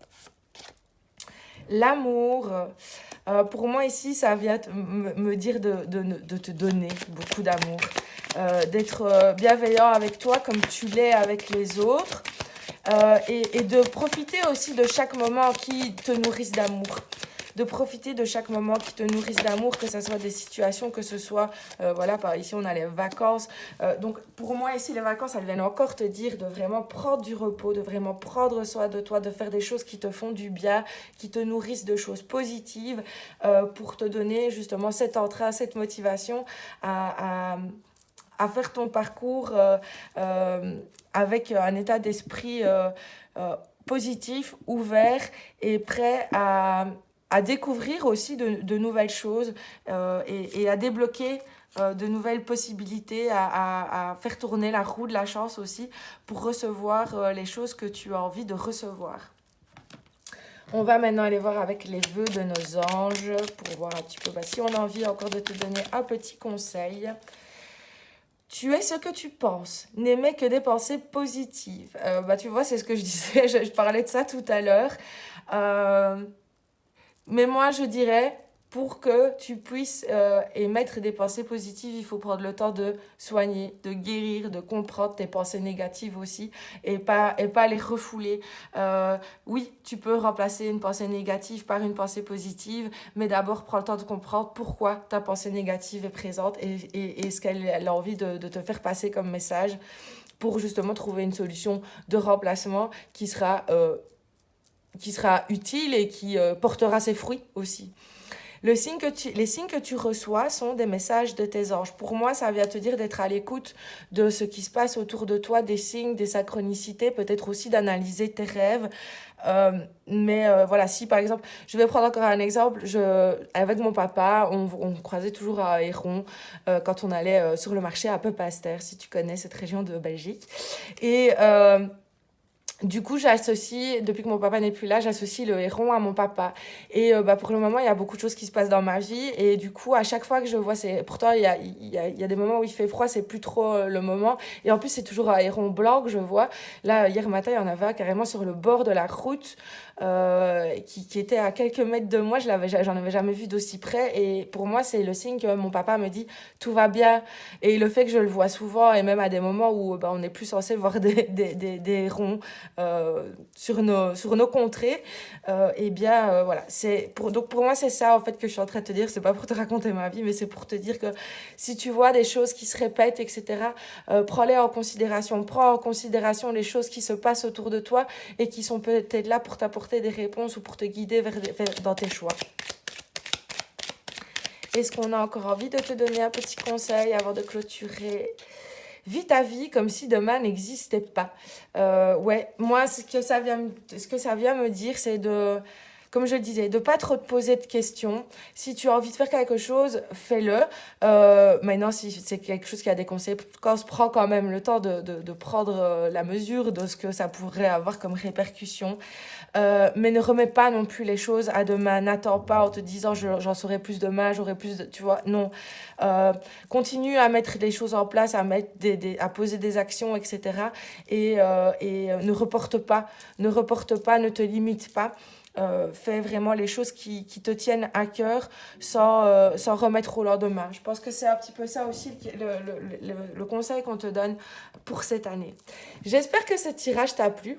L'amour, pour moi ici, ça vient me dire de te donner beaucoup d'amour, d'être bienveillant avec toi comme tu l'es avec les autres, et de profiter aussi de chaque moment qui te nourrisse d'amour. De profiter de chaque moment qui te nourrisse d'amour, que ce soit des situations, que ce soit, voilà, par ici on a les vacances. Donc pour moi ici les vacances, elles viennent encore te dire de vraiment prendre du repos, de vraiment prendre soin de toi, de faire des choses qui te font du bien, qui te nourrissent de choses positives, pour te donner justement cet entrain, cette motivation à faire ton parcours avec un état d'esprit positif, ouvert et prêt à découvrir aussi de nouvelles choses et à débloquer de nouvelles possibilités, à faire tourner la roue de la chance aussi pour recevoir les choses que tu as envie de recevoir. On va maintenant aller voir avec les vœux de nos anges pour voir un petit peu si on a envie encore de te donner un petit conseil. Tu es ce que tu penses. N'aimez que des pensées positives. Tu vois, c'est ce que je disais. Je parlais de ça tout à l'heure. Mais moi, je dirais, pour que tu puisses émettre des pensées positives, il faut prendre le temps de soigner, de guérir, de comprendre tes pensées négatives aussi et pas les refouler. Oui, tu peux remplacer une pensée négative par une pensée positive, mais d'abord, prends le temps de comprendre pourquoi ta pensée négative est présente et ce qu'elle a envie de te faire passer comme message pour justement trouver une solution de remplacement qui sera utile et qui portera ses fruits aussi. Les signes que tu reçois sont des messages de tes anges. Pour moi, ça vient te dire d'être à l'écoute de ce qui se passe autour de toi, des signes, des synchronicités, peut-être aussi d'analyser tes rêves. Voilà, si par exemple, je vais prendre encore un exemple, avec mon papa, on croisait toujours à Héron quand on allait sur le marché à Peupaster, si tu connais cette région de Belgique. Et du coup, j'associe, depuis que mon papa n'est plus là, j'associe le héron à mon papa. Et pour le moment, il y a beaucoup de choses qui se passent dans ma vie. Et du coup, à chaque fois que je vois, pourtant, il y a des moments où il fait froid, c'est plus trop le moment. Et en plus, c'est toujours un héron blanc que je vois. Là, hier matin, il y en avait un carrément sur le bord de la route qui était à quelques mètres de moi. J'en avais jamais vu d'aussi près. Et pour moi, c'est le signe que mon papa me dit tout va bien. Et le fait que je le vois souvent, et même à des moments où on n'est plus censé voir des hérons sur nos contrées, voilà, donc pour moi c'est ça en fait que je suis en train de te dire. C'est pas pour te raconter ma vie, mais c'est pour te dire que si tu vois des choses qui se répètent, etc., prends-les en considération, prends en considération les choses qui se passent autour de toi et qui sont peut-être là pour t'apporter des réponses ou pour te guider dans tes choix. Est-ce qu'on a encore envie de te donner un petit conseil avant de clôturer? Vis ta vie comme si demain n'existait pas. Ouais, moi, ce que ça vient me dire, c'est comme je le disais, de pas trop te poser de questions. Si tu as envie de faire quelque chose, fais-le. Maintenant, si c'est quelque chose qui a des conséquences, prends quand même le temps de prendre la mesure de ce que ça pourrait avoir comme répercussion. Mais ne remets pas non plus les choses à demain. N'attends pas en te disant j'en saurai plus demain, j'aurai plus de... Tu vois, non. Continue à mettre des choses en place, à poser des actions, etc. Et ne reporte pas, ne te limite pas. Fais vraiment les choses qui te tiennent à cœur sans remettre au lendemain. Je pense que c'est un petit peu ça aussi le conseil qu'on te donne pour cette année. J'espère que ce tirage t'a plu,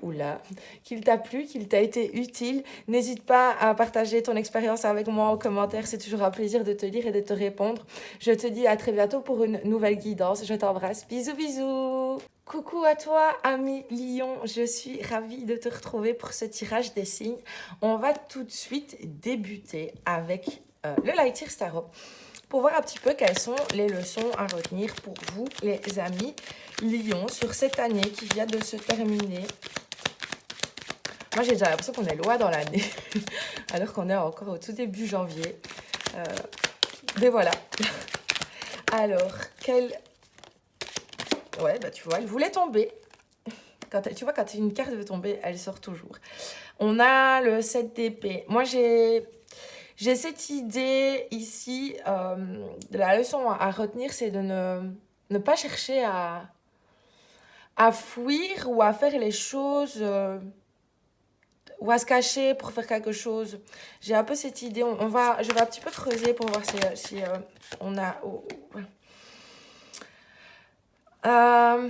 qu'il t'a plu, qu'il t'a été utile. N'hésite pas à partager ton expérience avec moi en commentaire. C'est toujours un plaisir de te lire et de te répondre. Je te dis à très bientôt pour une nouvelle guidance. Je t'embrasse. Bisous, bisous. Coucou à toi, ami Lion, je suis ravie de te retrouver pour ce tirage des signes. On va tout de suite débuter avec le Light Year Tarot pour voir un petit peu quelles sont les leçons à retenir pour vous, les amis Lion, sur cette année qui vient de se terminer. Moi, j'ai déjà l'impression qu'on est loin dans l'année, alors qu'on est encore au tout début janvier. Mais voilà. Alors, quelle... Ouais, bah tu vois, elle voulait tomber. Tu vois, quand une carte veut tomber, elle sort toujours. On a le 7 d'épée. Moi, j'ai cette idée ici, de la leçon à retenir, c'est de ne pas chercher à fuir ou à faire les choses, ou à se cacher pour faire quelque chose. J'ai un peu cette idée. Je vais un petit peu creuser pour voir si on a... Euh,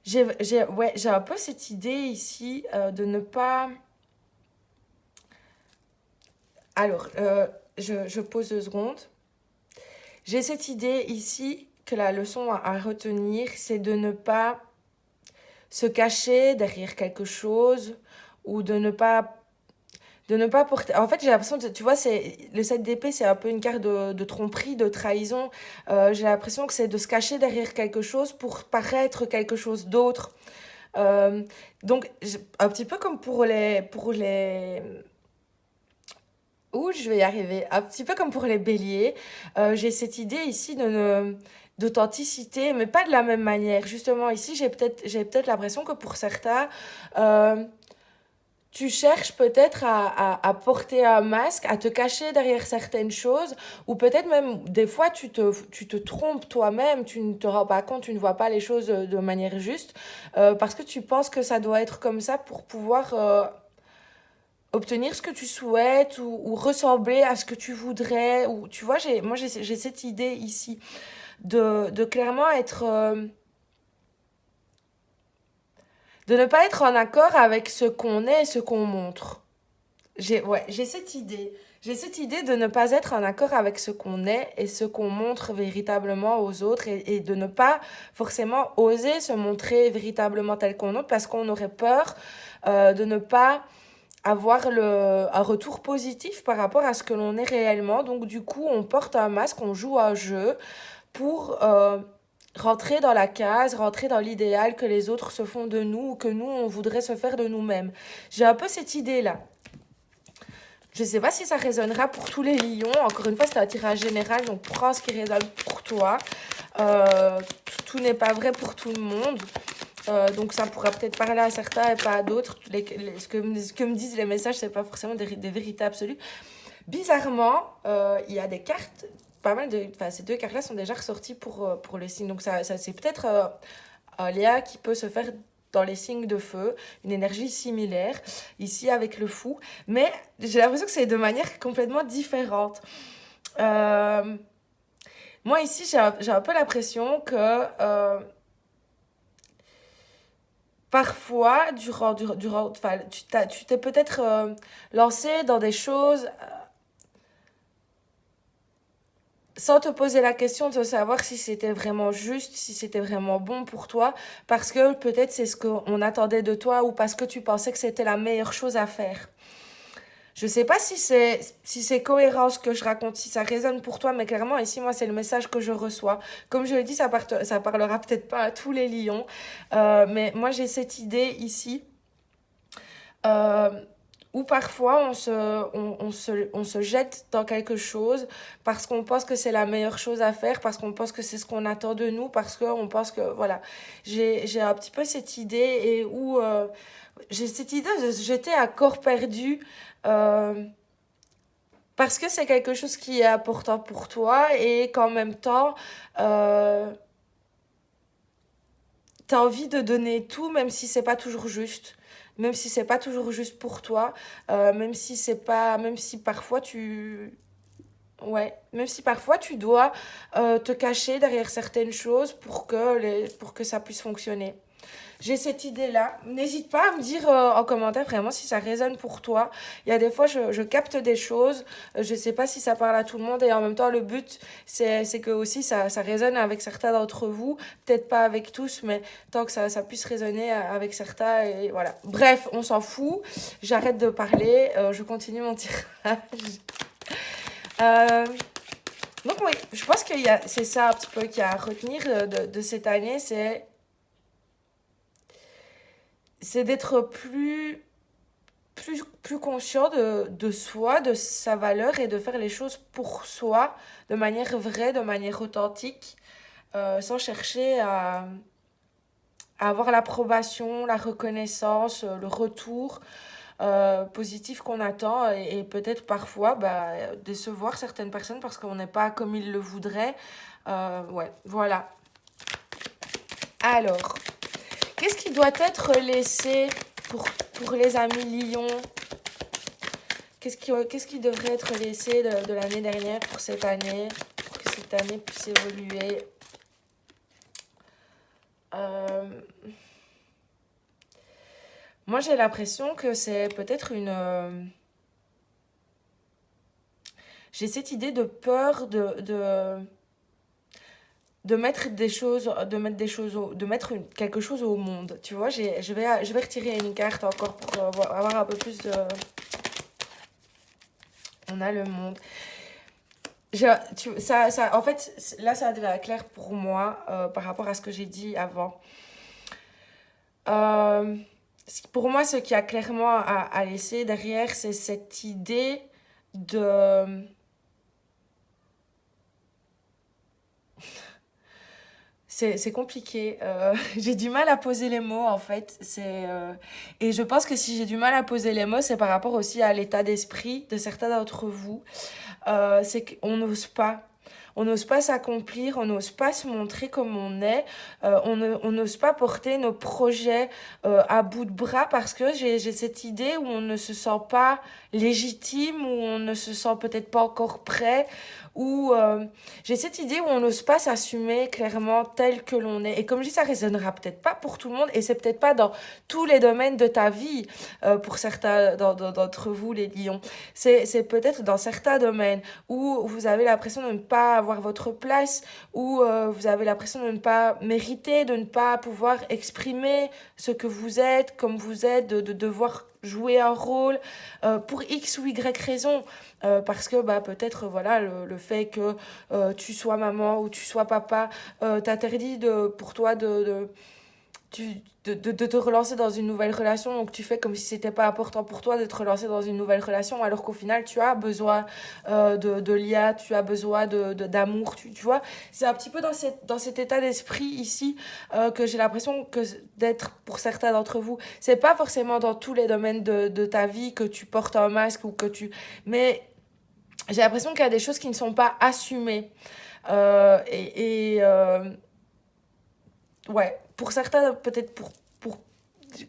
j'ai un peu cette idée ici, de ne pas... Alors, je pose 2 secondes. J'ai cette idée ici que la leçon à retenir, c'est se cacher derrière quelque chose ou de ne pas porter. En fait, j'ai l'impression, tu vois, le 7 d'épée, c'est un peu une carte de tromperie, de trahison. J'ai l'impression que c'est de se cacher derrière quelque chose pour paraître quelque chose d'autre. Euh, donc, un petit peu comme pour les... Ouh, je vais y arriver. Un petit peu comme pour les béliers, j'ai cette idée ici d'authenticité, mais pas de la même manière. Justement, ici, j'ai peut-être l'impression que pour certains, euh, tu cherches peut-être à porter un masque, à te cacher derrière certaines choses, ou peut-être même des fois tu te trompes toi-même, tu ne te rends pas compte, tu ne vois pas les choses de manière juste, parce que tu penses que ça doit être comme ça pour pouvoir obtenir ce que tu souhaites ou ressembler à ce que tu voudrais. Ou, tu vois, j'ai cette idée ici de clairement être... de ne pas être en accord avec ce qu'on est et ce qu'on montre. J'ai cette idée. J'ai cette idée de ne pas être en accord avec ce qu'on est et ce qu'on montre véritablement aux autres et de ne pas forcément oser se montrer véritablement tel qu'on est parce qu'on aurait peur de ne pas avoir un retour positif par rapport à ce que l'on est réellement. Donc du coup, on porte un masque, on joue un jeu pour rentrer dans la case, rentrer dans l'idéal que les autres se font de nous ou que nous, on voudrait se faire de nous-mêmes. J'ai un peu cette idée-là. Je ne sais pas si ça résonnera pour tous les lions. Encore une fois, c'est un tirage général, donc prends ce qui résonne pour toi. Tout n'est pas vrai pour tout le monde. Donc ça pourra peut-être parler à certains et pas à d'autres. Ce que me disent les messages, c'est pas forcément des vérités absolues. Bizarrement, il y a des cartes, pas mal de... Enfin, ces 2 cartes-là sont déjà ressorties pour le signe. Donc ça c'est peut-être un lien qui peut se faire dans les signes de feu, une énergie similaire, ici avec le fou. Mais j'ai l'impression que c'est de manière complètement différente. Euh, Moi, ici, j'ai un peu l'impression que... parfois, enfin, tu t'es peut-être lancé dans des choses sans te poser la question de savoir si c'était vraiment juste, si c'était vraiment bon pour toi, parce que peut-être c'est ce qu'on attendait de toi ou parce que tu pensais que c'était la meilleure chose à faire. Je sais pas si c'est cohérent ce que je raconte, si ça résonne pour toi, mais clairement ici moi c'est le message que je reçois. Comme je le dis, ça parlera peut-être pas à tous les lions, mais moi j'ai cette idée ici euh, où parfois on se jette dans quelque chose parce qu'on pense que c'est la meilleure chose à faire, parce qu'on pense que c'est ce qu'on attend de nous, parce qu'on pense que, voilà, j'ai un petit peu cette idée et où j'ai cette idée de se jeter à corps perdu euh, parce que c'est quelque chose qui est important pour toi et qu'en même temps, euh, t'as envie de donner tout, même si c'est pas toujours juste. Même si c'est pas toujours juste pour toi, même si parfois même si parfois tu dois te cacher derrière certaines choses pour que ça puisse fonctionner. J'ai cette idée-là. N'hésite pas à me dire en commentaire vraiment si ça résonne pour toi. Il y a des fois, je capte des choses. Je ne sais pas si ça parle à tout le monde. Et en même temps, le but, c'est que aussi ça résonne avec certains d'entre vous. Peut-être pas avec tous, mais tant que ça puisse résonner avec certains. Et voilà. Bref, on s'en fout. J'arrête de parler. Je continue mon tirage. Euh, donc oui, je pense c'est ça un petit peu qu'il y a à retenir de cette année. C'est d'être plus plus conscient de soi, de sa valeur et de faire les choses pour soi, de manière vraie, de manière authentique, sans chercher à avoir l'approbation, la reconnaissance, le retour positif qu'on attend et peut-être parfois décevoir certaines personnes parce qu'on n'est pas comme ils le voudraient. Ouais, voilà. Alors, qu'est-ce qui doit être laissé pour les amis lions? Qu'est-ce qui devrait être laissé de l'année dernière pour cette année, pour que cette année puisse évoluer? Euh, Moi, j'ai l'impression que c'est peut-être j'ai cette idée de peur de mettre des choses, de mettre quelque chose au monde. Tu vois, je vais retirer une carte encore pour avoir un peu plus de... On a le monde. En fait, là, ça devient clair pour moi par rapport à ce que j'ai dit avant. Euh, pour moi, ce qui a clairement à laisser derrière, c'est cette idée de... C'est compliqué. J'ai du mal à poser les mots, en fait. Et je pense que si j'ai du mal à poser les mots, c'est par rapport aussi à l'état d'esprit de certains d'entre vous. C'est qu'on n'ose pas. On n'ose pas s'accomplir, on n'ose pas se montrer comme on est, on n'ose pas porter nos projets à bout de bras parce que j'ai cette idée où on ne se sent pas légitime, où on ne se sent peut-être pas encore prêt, où j'ai cette idée où on n'ose pas s'assumer clairement tel que l'on est. Et comme je dis, ça résonnera peut-être pas pour tout le monde et c'est peut-être pas dans tous les domaines de ta vie pour certains d'entre vous, les lions. C'est peut-être dans certains domaines où vous avez l'impression de ne pas avoir votre place, où vous avez l'impression de ne pas mériter, de ne pas pouvoir exprimer ce que vous êtes, comme vous êtes, de devoir jouer un rôle pour X ou Y raison. Parce que peut-être voilà le fait que tu sois maman ou tu sois papa t'interdit pour toi de te relancer dans une nouvelle relation, donc tu fais comme si c'était pas important pour toi de te relancer dans une nouvelle relation, alors qu'au final tu as besoin de lien, tu as besoin d'amour, tu vois. C'est un petit peu dans cet état d'esprit ici que j'ai l'impression que d'être pour certains d'entre vous. C'est pas forcément dans tous les domaines de ta vie que tu portes un masque ou que tu... Mais j'ai l'impression qu'il y a des choses qui ne sont pas assumées. Ouais, pour certains, peut-être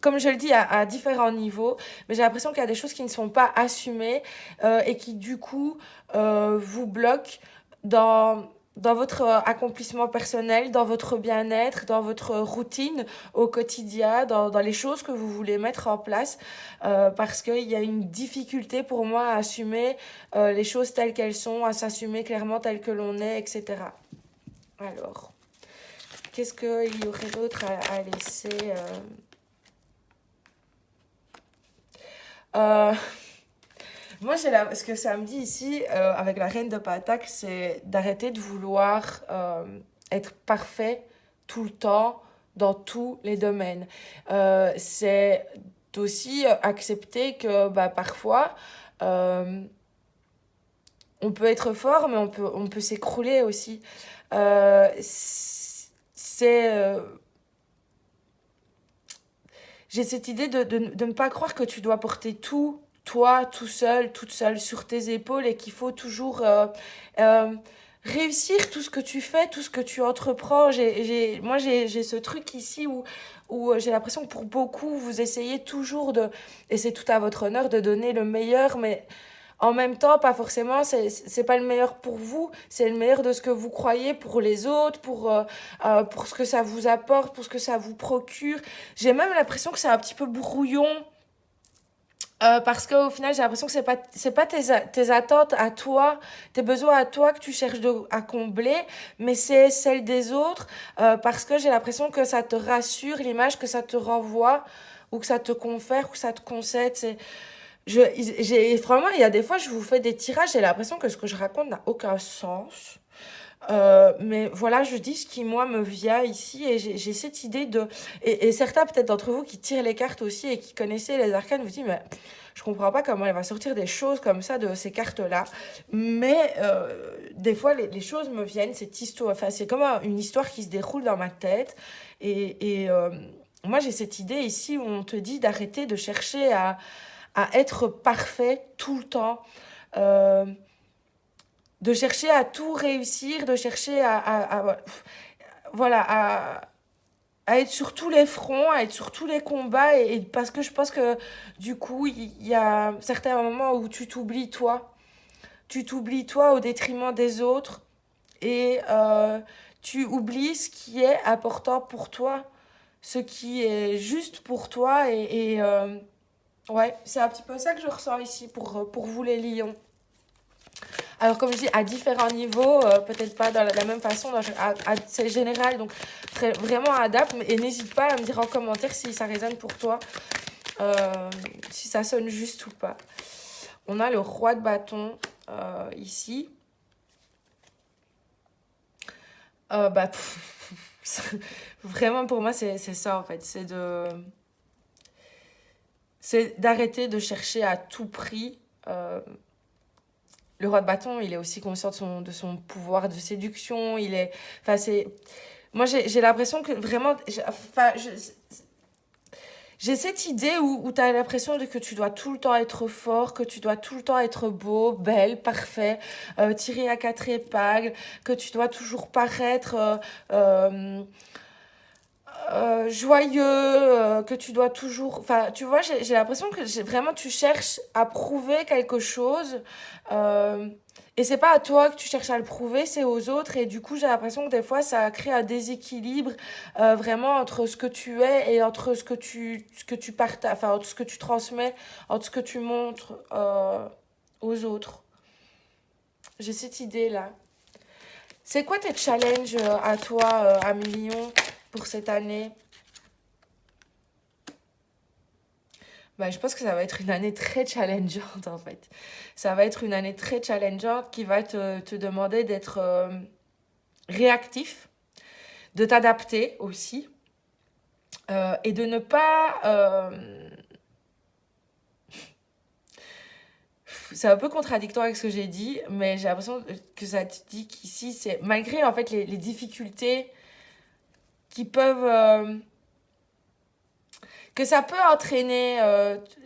comme je le dis, à différents niveaux, mais j'ai l'impression qu'il y a des choses qui ne sont pas assumées et qui, du coup, vous bloquent dans votre accomplissement personnel, dans votre bien-être, dans votre routine au quotidien, dans les choses que vous voulez mettre en place, parce qu'il y a une difficulté pour moi à assumer les choses telles qu'elles sont, à s'assumer clairement telles que l'on est, etc. Alors, qu'est-ce qu'il y aurait d'autre à laisser Euh, Moi, ce que ça me dit ici, avec la reine de Pentacle, c'est d'arrêter de vouloir être parfait tout le temps, dans tous les domaines. C'est aussi accepter que parfois, euh, on peut être fort, mais on peut s'écrouler aussi. Euh, c'est... J'ai cette idée de ne pas croire que tu dois porter tout, toi, tout seul, toute seule, sur tes épaules et qu'il faut toujours euh, réussir tout ce que tu fais, tout ce que tu entreprends. Moi, j'ai ce truc ici où j'ai l'impression que pour beaucoup, vous essayez toujours et c'est tout à votre honneur, de donner le meilleur, mais en même temps, pas forcément, c'est pas le meilleur pour vous, c'est le meilleur de ce que vous croyez pour les autres, pour ce que ça vous apporte, pour ce que ça vous procure. J'ai même l'impression que c'est un petit peu brouillon, parce qu'au final, j'ai l'impression que c'est pas tes attentes à toi, tes besoins à toi que tu cherches à combler, mais c'est celle des autres, parce que j'ai l'impression que ça te rassure, l'image que ça te renvoie, ou que ça te confère, ou que ça te concède. Vraiment, il y a des fois, je vous fais des tirages, j'ai l'impression que ce que je raconte n'a aucun sens. Mais voilà, je dis ce qui, moi, me vient ici et j'ai cette idée de... Et certains, peut-être d'entre vous, qui tirent les cartes aussi et qui connaissaient les arcanes, vous dites, mais je comprends pas comment elle va sortir des choses comme ça de ces cartes-là. Mais des fois, les choses me viennent, cette histoire, enfin, c'est comme une histoire qui se déroule dans ma tête. Et moi, j'ai cette idée ici où on te dit d'arrêter de chercher à être parfait tout le temps. Euh, de chercher à tout réussir, de chercher voilà, à être sur tous les fronts, à être sur tous les combats, et parce que je pense que du coup, il y a certains moments où tu t'oublies toi. Tu t'oublies toi au détriment des autres, et tu oublies ce qui est important pour toi, ce qui est juste pour toi, ouais, c'est un petit peu ça que je ressens ici pour vous les lions. Alors, comme je dis, à différents niveaux, peut-être pas dans la même façon, c'est général, donc vraiment adapte. Et n'hésite pas à me dire en commentaire si ça résonne pour toi, si ça sonne juste ou pas. On a le roi de bâton ici. Bah, vraiment, pour moi, c'est ça, en fait. C'est d'arrêter de chercher à tout prix. Le roi de bâton, il est aussi conscient de son pouvoir de séduction. Il est... Enfin, c'est... Moi, j'ai l'impression que vraiment... J'ai cette idée où tu as l'impression que tu dois tout le temps être fort, que tu dois tout le temps être beau, belle, parfait, tiré à quatre épingles, que tu dois toujours paraître joyeux, que tu dois toujours... Enfin, tu vois, j'ai l'impression que vraiment tu cherches à prouver quelque chose. euh, et c'est pas à toi que tu cherches à le prouver, c'est aux autres. Et du coup, j'ai l'impression que des fois, ça crée un déséquilibre vraiment entre ce que tu es et entre ce que tu partages, enfin, entre ce que tu transmets, entre ce que tu montres aux autres. J'ai cette idée-là. C'est quoi tes challenges à toi, à Million, pour cette année? Bah, je pense que ça va être une année très challengeante en fait. Ça va être une année très challengeante qui va te demander d'être réactif, de t'adapter aussi et de ne pas... c'est un peu contradictoire avec ce que j'ai dit, mais j'ai l'impression que ça te dit qu'ici, c'est malgré en fait les difficultés qui peuvent... que ça peut entraîner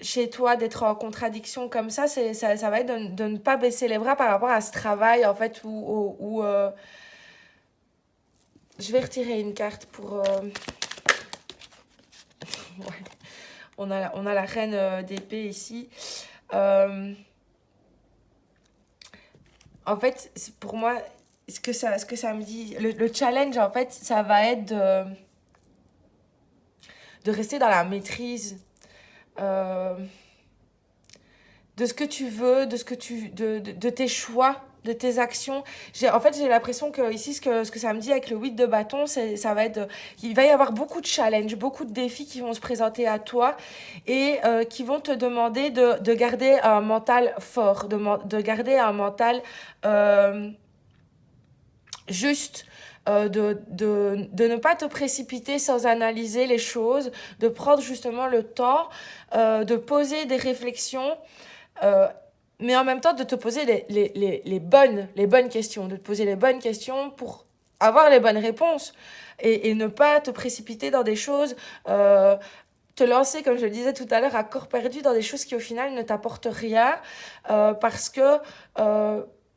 chez toi d'être en contradiction comme ça va être de ne pas baisser les bras par rapport à ce travail, en fait, je vais retirer une carte pour... ouais. On a la reine d'épée ici. En fait, pour moi, ce que ça me dit... Le challenge, en fait, ça va être de rester dans la maîtrise de ce que tu veux, de tes choix, de tes actions. En fait, j'ai l'impression que ici, ce que ça me dit avec le 8 de bâton, ça va être... il va y avoir beaucoup de challenges, beaucoup de défis qui vont se présenter à toi et qui vont te demander de garder un mental fort, de garder un mental juste. De ne pas te précipiter sans analyser les choses, de prendre justement le temps, de poser des réflexions, euh, mais en même temps de te poser les bonnes questions, de te poser les bonnes questions pour avoir les bonnes réponses et ne pas te précipiter dans des choses, te lancer, comme je le disais tout à l'heure, à corps perdu dans des choses qui au final ne t'apportent rien parce que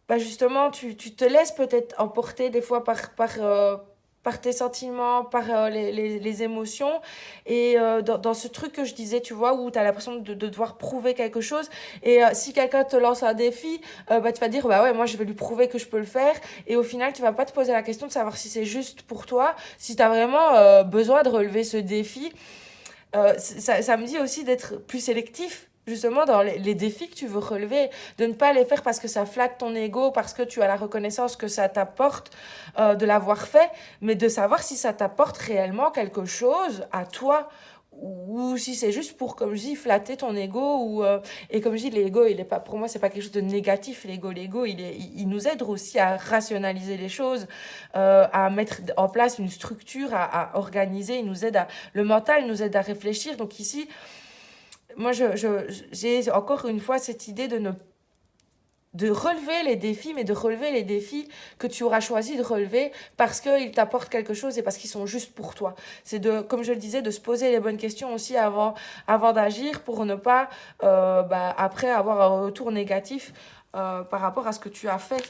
bah justement tu te laisses peut-être emporter des fois par tes sentiments, par les émotions. Et dans ce truc que je disais, tu vois, où tu as l'impression de devoir prouver quelque chose. Et si quelqu'un te lance un défi, bah, tu vas dire, bah ouais, moi je vais lui prouver que je peux le faire. Et au final, tu vas pas te poser la question de savoir si c'est juste pour toi, si tu as vraiment besoin de relever ce défi. Ça me dit aussi d'être plus sélectif justement dans les défis que tu veux relever, de ne pas les faire parce que ça flatte ton ego, parce que tu as la reconnaissance que ça t'apporte de l'avoir fait, mais de savoir si ça t'apporte réellement quelque chose à toi ou si c'est juste pour, comme je dis, flatter ton ego. Et comme je dis, l'ego, il est pas, pour moi, c'est pas quelque chose de négatif, l'ego, il nous aide aussi à rationaliser les choses, à mettre en place une structure, à organiser, le mental nous aide à réfléchir. Donc ici, moi, j'ai encore une fois cette idée de relever les défis, mais de relever les défis que tu auras choisi de relever parce qu'ils t'apportent quelque chose et parce qu'ils sont juste pour toi. C'est de, comme je le disais, de se poser les bonnes questions aussi avant d'agir pour ne pas, après, avoir un retour négatif par rapport à ce que tu as fait.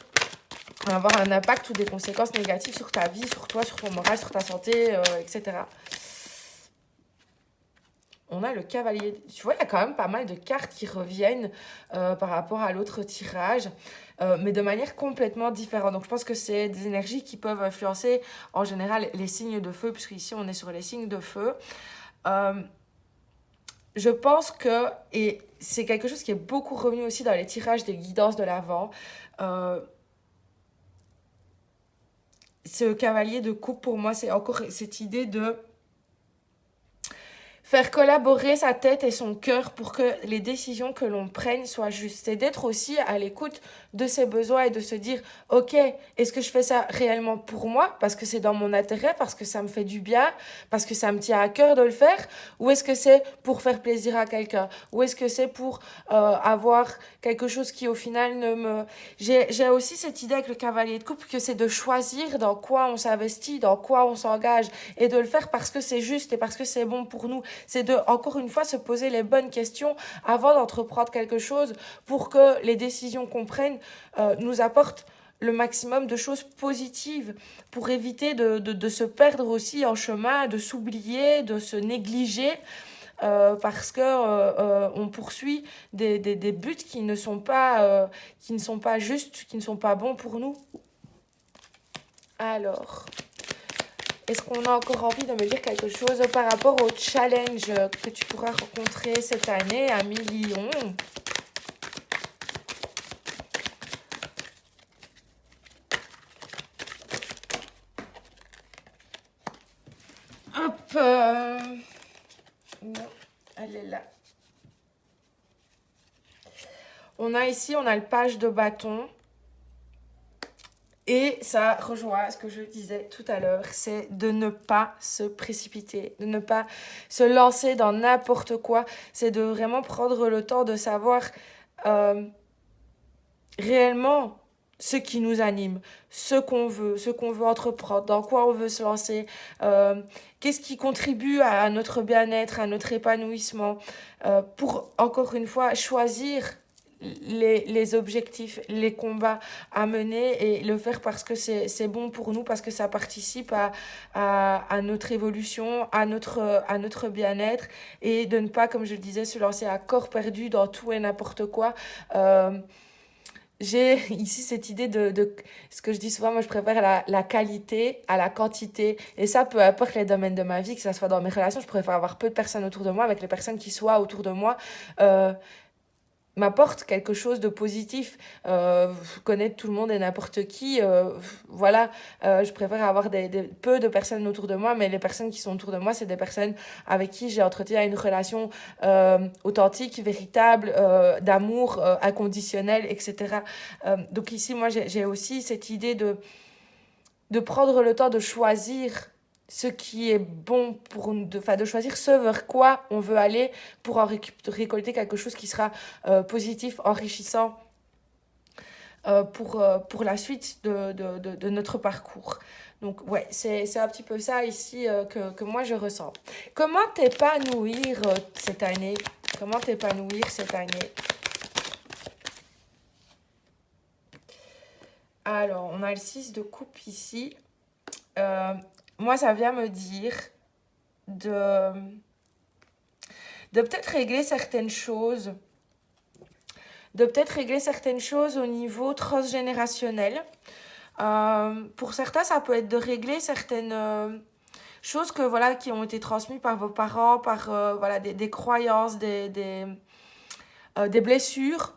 Avoir un impact ou des conséquences négatives sur ta vie, sur toi, sur ton moral, sur ta santé, etc. On a le cavalier. Tu vois, il y a quand même pas mal de cartes qui reviennent par rapport à l'autre tirage, mais de manière complètement différente. Donc, je pense que c'est des énergies qui peuvent influencer en général les signes de feu, puisqu'ici, on est sur les signes de feu. Euh, je pense que, et c'est quelque chose qui est beaucoup revenu aussi dans les tirages des guidances de l'Avent, euh, ce cavalier de coupe, pour moi, c'est encore cette idée de faire collaborer sa tête et son cœur pour que les décisions que l'on prenne soient justes. Et d'être aussi à l'écoute de ses besoins et de se dire, ok, est-ce que je fais ça réellement pour moi, parce que c'est dans mon intérêt, parce que ça me fait du bien, parce que ça me tient à cœur de le faire, ou est-ce que c'est pour faire plaisir à quelqu'un, ou est-ce que c'est pour avoir quelque chose qui au final ne me... J'ai aussi cette idée avec le cavalier de coupe que c'est de choisir dans quoi on s'investit, dans quoi on s'engage, et de le faire parce que c'est juste et parce que c'est bon pour nous. C'est de, encore une fois, se poser les bonnes questions avant d'entreprendre quelque chose pour que les décisions qu'on prenne nous apportent le maximum de choses positives pour éviter de se perdre aussi en chemin, de s'oublier, de se négliger. Parce que on poursuit des buts qui ne sont pas justes, qui ne sont pas bons pour nous. Alors, est-ce qu'on a encore envie de me dire quelque chose par rapport au challenge que tu pourras rencontrer cette année à Million? Hop, non, elle est là. On a ici, on a le page de bâton. Et ça rejoint ce que je disais tout à l'heure, c'est de ne pas se précipiter, de ne pas se lancer dans n'importe quoi. C'est de vraiment prendre le temps de savoir euh, réellement ce qui nous anime, ce qu'on veut entreprendre, dans quoi on veut se lancer, qu'est-ce qui contribue à notre bien-être, à notre épanouissement, pour encore une fois choisir les objectifs, les combats à mener et le faire parce que c'est bon pour nous, parce que ça participe à notre évolution, à notre bien-être et de ne pas, comme je le disais, se lancer à corps perdu dans tout et n'importe quoi. J'ai ici cette idée de ce que je dis souvent, moi je préfère la qualité à la quantité. Et ça, peu importe les domaines de ma vie, que ce soit dans mes relations, je préfère avoir peu de personnes autour de moi, avec les personnes qui soient autour de moi. Euh, M'apporte quelque chose de positif. Connaître tout le monde et n'importe qui, voilà, je préfère avoir peu de personnes autour de moi, mais les personnes qui sont autour de moi, c'est des personnes avec qui j'ai entretenu une relation authentique, véritable, d'amour inconditionnel, etc. Donc ici, moi, j'ai aussi cette idée de prendre le temps de choisir ce qui est bon pour nous, de choisir ce vers quoi on veut aller pour en récolter quelque chose qui sera positif, enrichissant pour la suite de notre parcours. Donc ouais, c'est un petit peu ça ici que moi je ressens. Comment t'épanouir cette année? Comment t'épanouir cette année? Alors, on a le 6 de coupe ici. Euh, Moi, ça vient me dire de, de peut-être régler certaines choses, au niveau transgénérationnel. Pour certains, ça peut être de régler certaines choses que, voilà, qui ont été transmises par vos parents, par voilà, des croyances, des blessures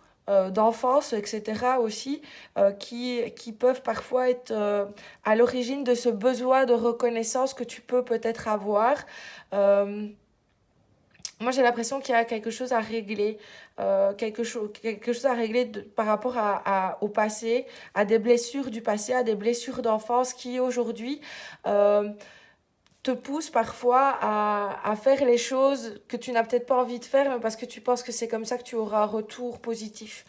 d'enfance, etc. aussi, qui peuvent parfois être à l'origine de ce besoin de reconnaissance que tu peux peut-être avoir. Euh, Moi, j'ai l'impression qu'il y a quelque chose à régler, quelque chose à régler par rapport au passé, à des blessures du passé, à des blessures d'enfance qui aujourd'hui euh, te poussent parfois à faire les choses que tu n'as peut-être pas envie de faire, mais parce que tu penses que c'est comme ça que tu auras un retour positif.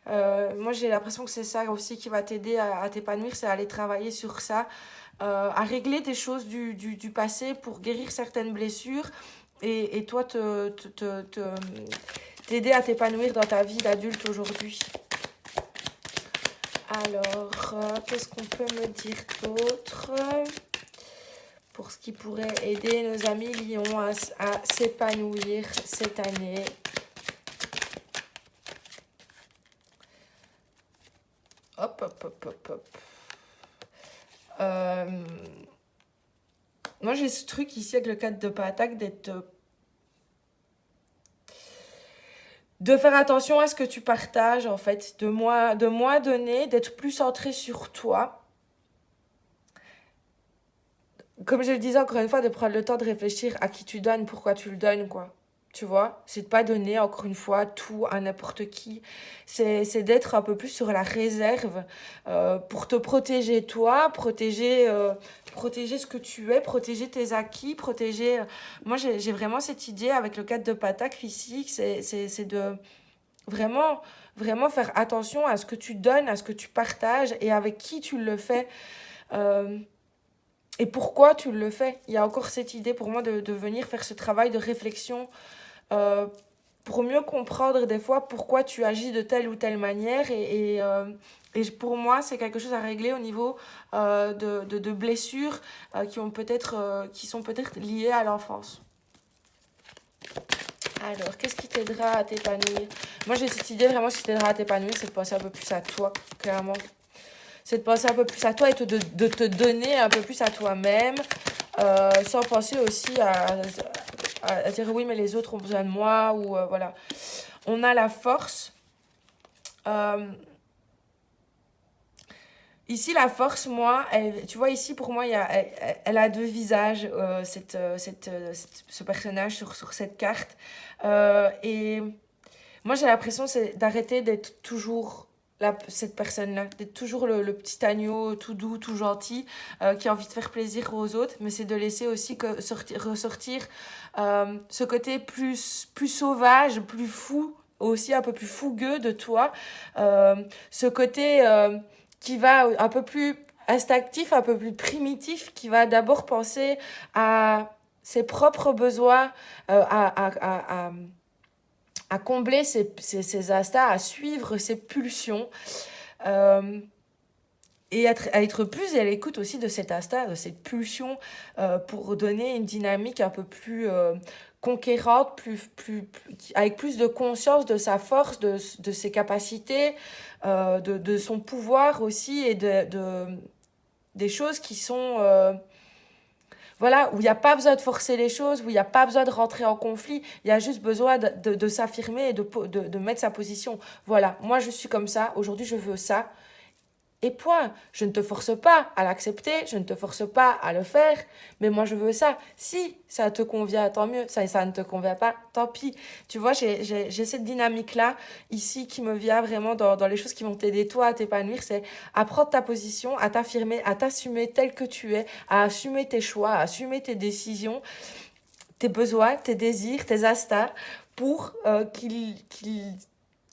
Moi, j'ai l'impression que c'est ça aussi qui va t'aider à t'épanouir, c'est aller travailler sur ça, à régler des choses du passé pour guérir certaines blessures et toi t'aider à t'épanouir dans ta vie d'adulte aujourd'hui. Alors, qu'est-ce qu'on peut me dire d'autre pour ce qui pourrait aider nos amis lions à s'épanouir cette année? Hop, hop, hop, hop, hop. Moi, j'ai ce truc ici avec le 4 de Pentacle de faire attention à ce que tu partages, en fait, de moi donner, d'être plus centré sur toi. Comme je le disais encore une fois, de prendre le temps de réfléchir à qui tu donnes, pourquoi tu le donnes, quoi. Tu vois, c'est de pas donner encore une fois tout à n'importe qui. C'est d'être un peu plus sur la réserve pour te protéger toi, protéger ce que tu es, protéger tes acquis, protéger. Moi, j'ai vraiment cette idée avec le 4 de Pentacle ici, que c'est de vraiment, vraiment faire attention à ce que tu donnes, à ce que tu partages et avec qui tu le fais. Euh, et pourquoi tu le fais. Il y a encore cette idée pour moi de venir faire ce travail de réflexion euh, pour mieux comprendre des fois pourquoi tu agis de telle ou telle manière. Et pour moi, c'est quelque chose à régler au niveau de blessures qui sont peut-être liées à l'enfance. Alors, qu'est-ce qui t'aidera à t'épanouir? Moi, j'ai cette idée vraiment, ce qui t'aidera à t'épanouir, c'est de penser un peu plus à toi, clairement. C'est de penser un peu plus à toi et de te donner un peu plus à toi-même, sans penser aussi à dire oui, mais les autres ont besoin de moi, ou voilà. On a la force. euh, Ici, la force, moi, tu vois, ici, pour moi, elle a deux visages, ce personnage sur cette carte. Et moi, j'ai l'impression c'est d'arrêter d'être toujours cette personne-là, d'être toujours le petit agneau tout doux, tout gentil, qui a envie de faire plaisir aux autres, mais c'est de laisser aussi ressortir ce côté plus sauvage, plus fou, aussi un peu plus fougueux de toi, ce côté qui va un peu plus instinctif, un peu plus primitif, qui va d'abord penser à ses propres besoins, à combler ses instincts, à suivre ses pulsions, euh, et à être plus à l'écoute aussi de cet instinct, de cette pulsion, pour donner une dynamique un peu plus conquérante, avec plus de conscience de sa force, de ses capacités, de son pouvoir aussi, et des choses qui sont voilà, où il n'y a pas besoin de forcer les choses, où il n'y a pas besoin de rentrer en conflit, il y a juste besoin de s'affirmer et de mettre sa position. Voilà, moi je suis comme ça, aujourd'hui je veux ça, et point. Je ne te force pas à l'accepter, je ne te force pas à le faire, mais moi je veux ça. Si ça te convient, tant mieux. Ça ne te convient pas, tant pis. Tu vois, j'ai cette dynamique-là ici qui me vient vraiment dans les choses qui vont t'aider toi à t'épanouir. C'est à prendre ta position, à t'affirmer, à t'assumer tel que tu es, à assumer tes choix, à assumer tes décisions, tes besoins, tes désirs, tes instincts pour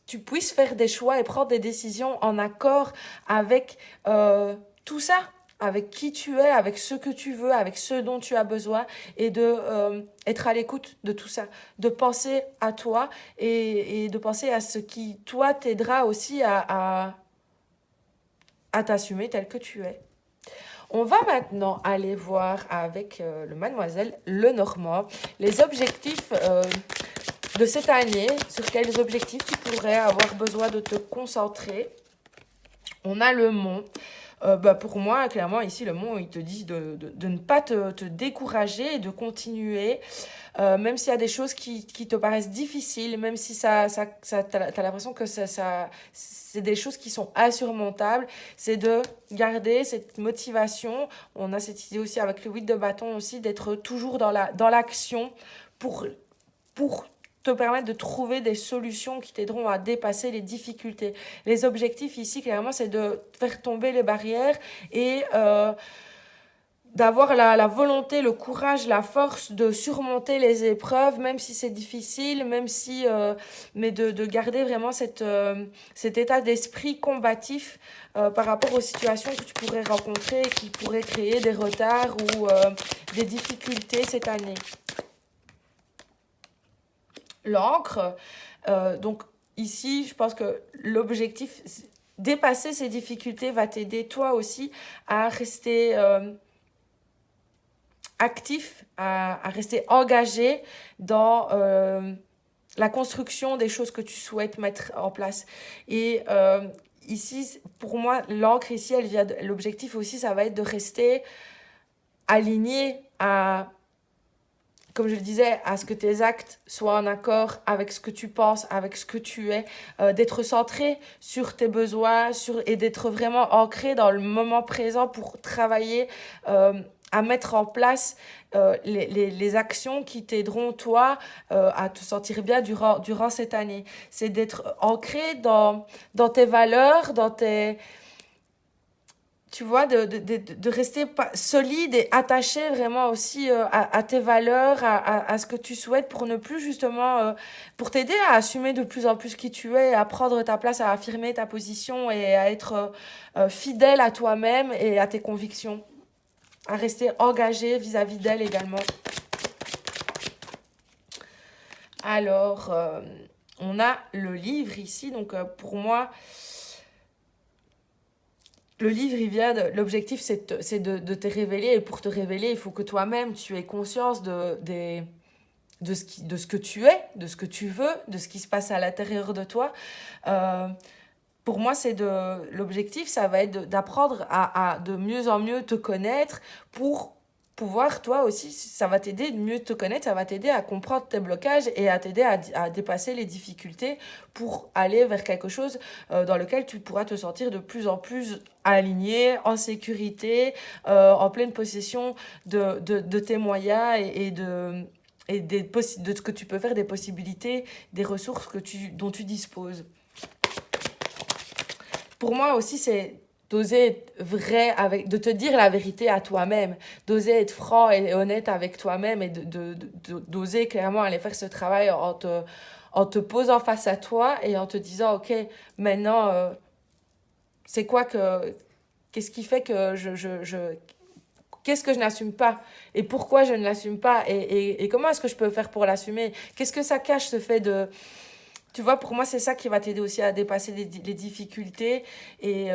tu puisses faire des choix et prendre des décisions en accord avec tout ça, avec qui tu es, avec ce que tu veux, avec ce dont tu as besoin, et de être à l'écoute de tout ça, de penser à toi et de penser à ce qui, toi, t'aidera aussi à t'assumer tel que tu es. On va maintenant aller voir avec le mademoiselle Lenormand les objectifs de cette année, sur quels objectifs tu pourrais avoir besoin de te concentrer. On a le mont. Pour moi, clairement, ici, le mont, il te dit de ne pas te décourager et de continuer, même s'il y a des choses qui te paraissent difficiles, même si t'as l'impression que c'est des choses qui sont insurmontables, c'est de garder cette motivation. On a cette idée aussi avec le 8 de bâton aussi, d'être toujours dans l'action pour pour te permettre de trouver des solutions qui t'aideront à dépasser les difficultés. Les objectifs ici, clairement, c'est de faire tomber les barrières et d'avoir la volonté, le courage, la force de surmonter les épreuves, même si c'est difficile, même si, mais de garder vraiment cet état d'esprit combatif par rapport aux situations que tu pourrais rencontrer et qui pourraient créer des retards ou des difficultés cette année. L'encre, donc ici, je pense que l'objectif, dépasser ces difficultés va t'aider toi aussi à rester actif, à rester engagé dans la construction des choses que tu souhaites mettre en place. Et ici, pour moi, l'encre ici, elle vient l'objectif aussi, ça va être de rester aligné à, comme je le disais, à ce que tes actes soient en accord avec ce que tu penses, avec ce que tu es, d'être centré sur tes besoins et d'être vraiment ancré dans le moment présent pour travailler à mettre en place les actions qui t'aideront, toi, à te sentir bien durant cette année. C'est d'être ancré dans tes valeurs, dans tes... Tu vois, de rester solide et attaché vraiment aussi à tes valeurs, à ce que tu souhaites pour ne plus justement, pour t'aider à assumer de plus en plus qui tu es, à prendre ta place, à affirmer ta position et à être fidèle à toi-même et à tes convictions, à rester engagé vis-à-vis d'elle également. Alors, on a le livre ici, donc pour moi... Le livre, il vient l'objectif, c'est de te révéler. Et pour te révéler, il faut que toi-même, tu aies conscience de ce que tu es, de ce que tu veux, de ce qui se passe à l'intérieur de toi. Euh, pour moi, l'objectif, ça va être d'apprendre à de mieux en mieux te connaître pour pouvoir, toi aussi, ça va t'aider de mieux te connaître, ça va t'aider à comprendre tes blocages et à t'aider à dépasser les difficultés pour aller vers quelque chose dans lequel tu pourras te sentir de plus en plus aligné, en sécurité, en pleine possession de tes moyens et de ce que tu peux faire, des possibilités, des ressources dont tu disposes. Pour moi aussi, c'est d'oser être vrai, de te dire la vérité à toi-même, d'oser être franc et honnête avec toi-même et d'oser clairement aller faire ce travail en te posant face à toi et en te disant, OK, maintenant, c'est quoi qu'est-ce qui fait que qu'est-ce que je n'assume pas et pourquoi je ne l'assume pas et comment est-ce que je peux faire pour l'assumer? Qu'est-ce que ça cache, ce fait de... Tu vois, pour moi, c'est ça qui va t'aider aussi à dépasser les difficultés. Et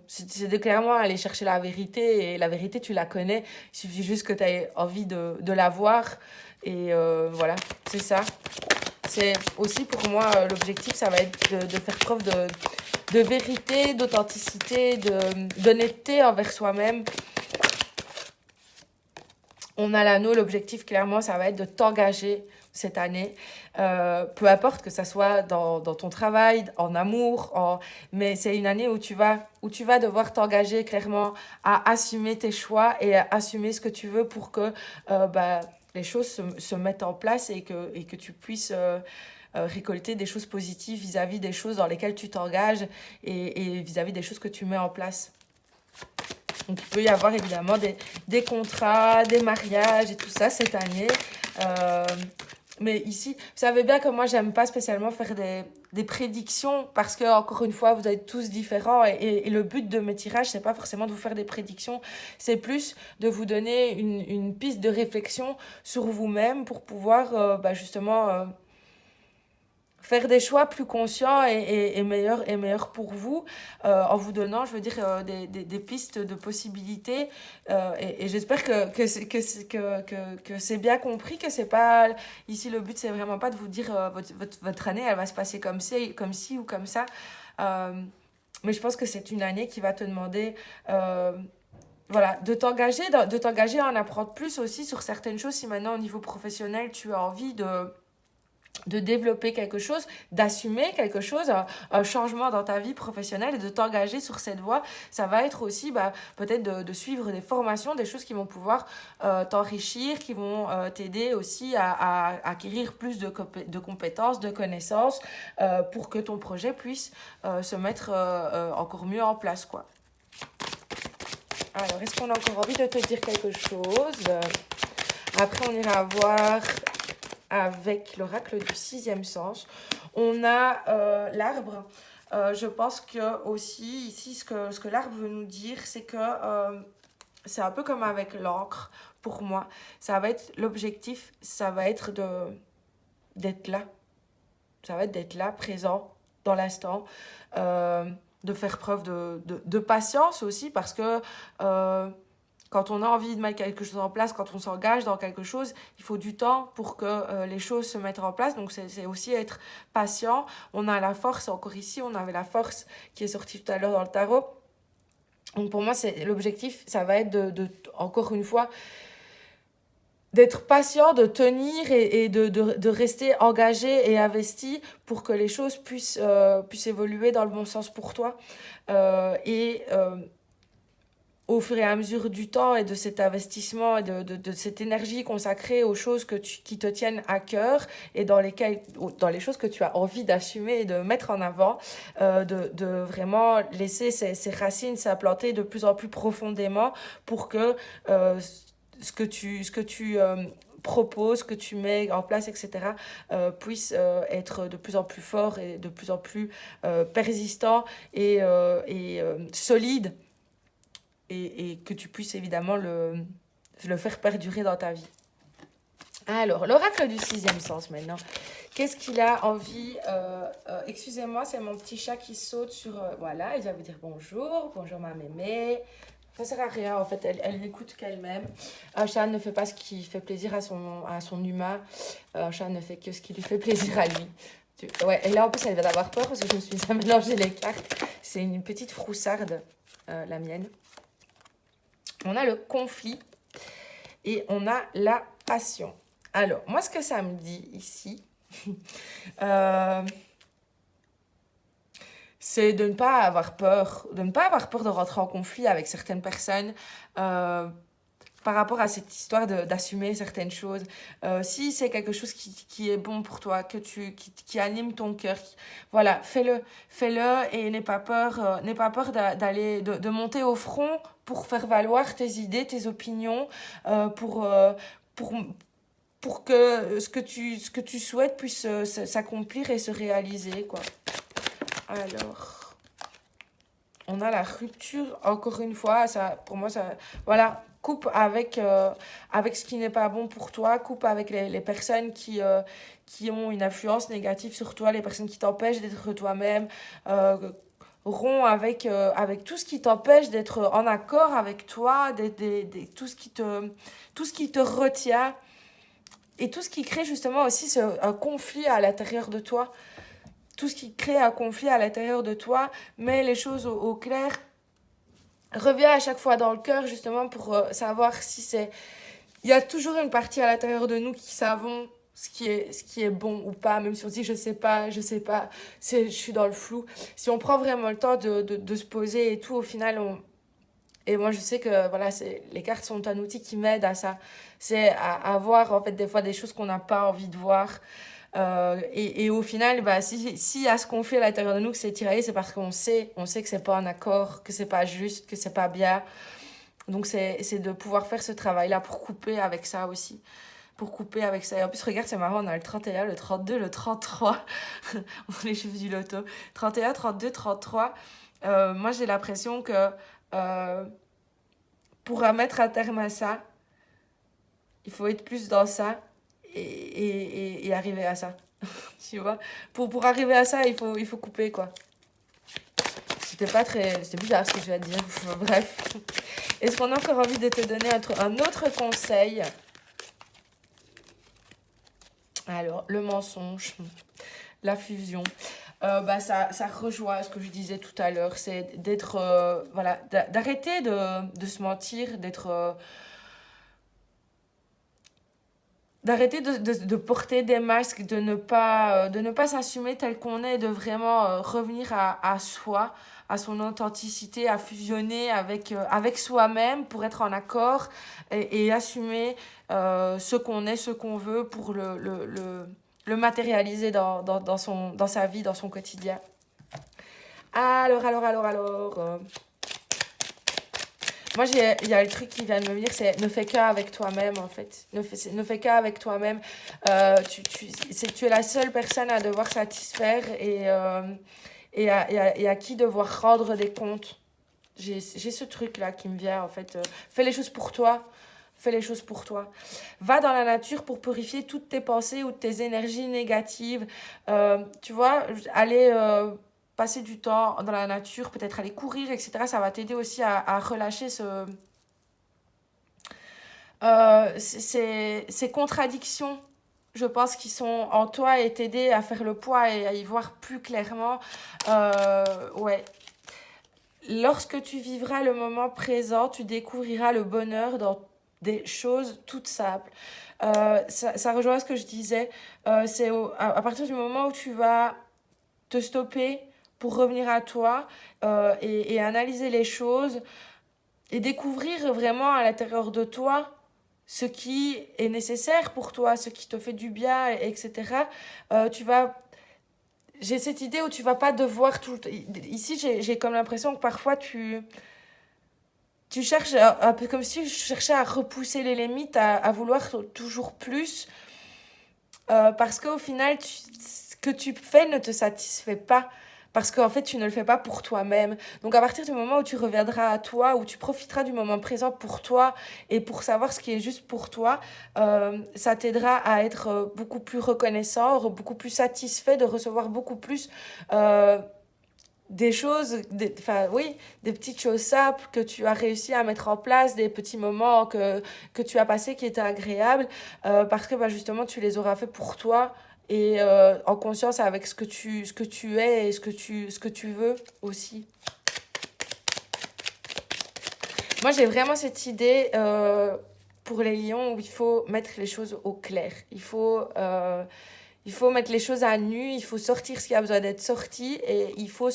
c'est de clairement aller chercher la vérité. Et la vérité, tu la connais. Il suffit juste que tu aies envie de la voir. Et voilà, c'est ça. C'est aussi pour moi, l'objectif, ça va être de faire preuve de vérité, d'authenticité, d'honnêteté envers soi-même. On a l'anneau, l'objectif, clairement, ça va être de t'engager cette année. Peu importe que ça soit dans ton travail, en amour, mais c'est une année où tu vas devoir t'engager clairement à assumer tes choix et à assumer ce que tu veux pour que les choses se mettent en place et que tu puisses récolter des choses positives vis-à-vis des choses dans lesquelles tu t'engages et vis-à-vis des choses que tu mets en place. Donc, il peut y avoir évidemment des contrats, des mariages et tout ça cette année. Mais ici, vous savez bien que moi, j'aime pas spécialement faire des prédictions parce que, encore une fois, vous êtes tous différents et le but de mes tirages, c'est pas forcément de vous faire des prédictions, c'est plus de vous donner une piste de réflexion sur vous-même pour pouvoir justement faire des choix plus conscients et meilleurs pour vous, en vous donnant, je veux dire, des pistes de possibilités. Et j'espère que c'est bien compris, que c'est pas... Ici, le but, c'est vraiment pas de vous dire votre année, elle va se passer comme ci ou comme ça. Mais je pense que c'est une année qui va te demander... voilà, de t'engager à en apprendre plus aussi sur certaines choses. Si maintenant, au niveau professionnel, tu as envie de développer quelque chose, d'assumer quelque chose, un changement dans ta vie professionnelle et de t'engager sur cette voie. Ça va être aussi peut-être de suivre des formations, des choses qui vont pouvoir t'enrichir, qui vont t'aider aussi à acquérir plus de compétences, de connaissances pour que ton projet puisse se mettre encore mieux en place, quoi. Alors, est-ce qu'on a encore envie de te dire quelque chose? Après, on ira voir avec l'oracle du sixième sens. On a l'arbre. Je pense que aussi, ici, ce que l'arbre veut nous dire, c'est que c'est un peu comme avec l'encre, pour moi. Ça va être l'objectif, ça va être d'être là. Ça va être d'être là, présent, dans l'instant. De faire preuve de patience aussi, parce que quand on a envie de mettre quelque chose en place, quand on s'engage dans quelque chose, il faut du temps pour que les choses se mettent en place. Donc c'est aussi être patient. On a la force, encore ici, on avait la force qui est sortie tout à l'heure dans le tarot. Donc pour moi, l'objectif, ça va être encore une fois, d'être patient, de tenir et de rester engagé et investi pour que les choses puissent évoluer dans le bon sens pour toi. Au fur et à mesure du temps et de cet investissement et de cette énergie consacrée aux choses qui te tiennent à cœur et dans les choses que tu as envie d'assumer et de mettre en avant, de vraiment laisser ces racines s'implanter de plus en plus profondément pour que ce que tu proposes, que tu mets en place, etc., puisse être de plus en plus fort et de plus en plus persistant et solide et que tu puisses évidemment le faire perdurer dans ta vie. Alors, l'oracle du sixième sens maintenant. Qu'est-ce qu'il a envie excusez-moi, c'est mon petit chat qui saute sur... voilà, il va vous dire bonjour, bonjour ma mémé. Ça sert à rien, en fait, elle n'écoute qu'elle-même. Un chat ne fait pas ce qui fait plaisir à son humain. Un chat ne fait que ce qui lui fait plaisir à lui. Ouais, et là, en plus, elle vient d'avoir peur parce que je me suis mis à mélanger les cartes. C'est une petite froussarde, la mienne. On a le conflit et on a la passion. Alors, moi, ce que ça me dit ici, c'est de ne pas avoir peur, de rentrer en conflit avec certaines personnes par rapport à cette histoire d'assumer certaines choses. Si c'est quelque chose qui est bon pour toi, qui anime ton cœur, voilà, fais-le et n'aie pas peur de monter au front pour faire valoir tes idées, tes opinions, pour, pour que ce que tu souhaites puisse s'accomplir et se réaliser, quoi. Alors, on a la rupture, encore une fois, ça, pour moi, ça, voilà, coupe avec ce qui n'est pas bon pour toi, coupe avec les personnes qui ont une influence négative sur toi, les personnes qui t'empêchent d'être toi-même, romps avec tout ce qui t'empêche d'être en accord avec toi, tout ce qui te retient, et tout ce qui crée justement aussi un conflit à l'intérieur de toi. Tout ce qui crée un conflit à l'intérieur de toi, met les choses au clair, revient à chaque fois dans le cœur justement pour savoir si c'est... Il y a toujours une partie à l'intérieur de nous qui savons ce qui est bon ou pas, même si on dit je sais pas, je suis dans le flou. Si on prend vraiment le temps de se poser et tout, au final, et moi je sais que voilà, les cartes sont un outil qui m'aide à ça. C'est à voir en fait des fois des choses qu'on n'a pas envie de voir. Et au final, si y a ce conflit à l'intérieur de nous, que c'est tiraillé, c'est parce qu'on sait que c'est pas un accord, que c'est pas juste, que c'est pas bien. Donc c'est de pouvoir faire ce travail-là pour couper avec ça aussi. Pour couper avec ça. Et en plus, regarde, c'est marrant, on a le 31, le 32, le 33. On a les chiffres du loto. 31, 32, 33. Moi, j'ai l'impression que pour mettre un terme à ça, il faut être plus dans ça et arriver à ça. Tu vois, pour arriver à ça, il faut couper, quoi. C'était bizarre ce que je viens de dire. Bref. Est-ce qu'on a encore envie de te donner un autre conseil? Alors, le mensonge, la fusion. Ça rejoint ce que je disais tout à l'heure. C'est d'être... voilà, d'arrêter de se mentir, d'arrêter de porter des masques, de ne pas s'assumer tel qu'on est, de vraiment revenir à soi, à son authenticité, à fusionner avec soi-même pour être en accord et assumer ce qu'on est, ce qu'on veut pour le matérialiser dans sa vie, dans son quotidien. Alors. Moi, il y a le truc qui vient de me venir, c'est ne fais qu'avec toi-même, en fait. Ne fais qu'avec toi-même. Tu es la seule personne à devoir satisfaire et à qui devoir rendre des comptes. J'ai ce truc-là qui me vient, en fait. Fais les choses pour toi. Fais les choses pour toi. Va dans la nature pour purifier toutes tes pensées ou tes énergies négatives. Tu vois, aller passer du temps dans la nature, peut-être aller courir, etc. Ça va t'aider aussi à relâcher ces contradictions, je pense, qui sont en toi et t'aider à faire le poids et à y voir plus clairement. Ouais. Lorsque tu vivras le moment présent, tu découvriras le bonheur dans des choses toutes simples. Ça rejoint ce que je disais. C'est à partir du moment où tu vas te stopper pour revenir à toi et analyser les choses et découvrir vraiment à l'intérieur de toi ce qui est nécessaire pour toi, ce qui te fait du bien, etc. Tu vas J'ai cette idée où tu vas pas devoir tout. Ici, j'ai comme l'impression que parfois tu cherches un peu comme si je cherchais à repousser les limites, à vouloir toujours plus, parce qu'au final, ce que tu fais ne te satisfait pas. Parce qu'en fait, tu ne le fais pas pour toi-même. Donc, à partir du moment où tu reviendras à toi, où tu profiteras du moment présent pour toi et pour savoir ce qui est juste pour toi, ça t'aidera à être beaucoup plus reconnaissant, beaucoup plus satisfait de recevoir beaucoup plus des choses, enfin oui, des petites choses simples que tu as réussi à mettre en place, des petits moments que tu as passés qui étaient agréables, parce que bah, justement tu les auras fait pour toi et en conscience avec ce que tu es et ce que tu veux aussi. Moi j'ai vraiment cette idée pour les lions où il faut mettre les choses au clair. Il faut mettre les choses à nu, il faut sortir ce qui a besoin d'être sorti et il faut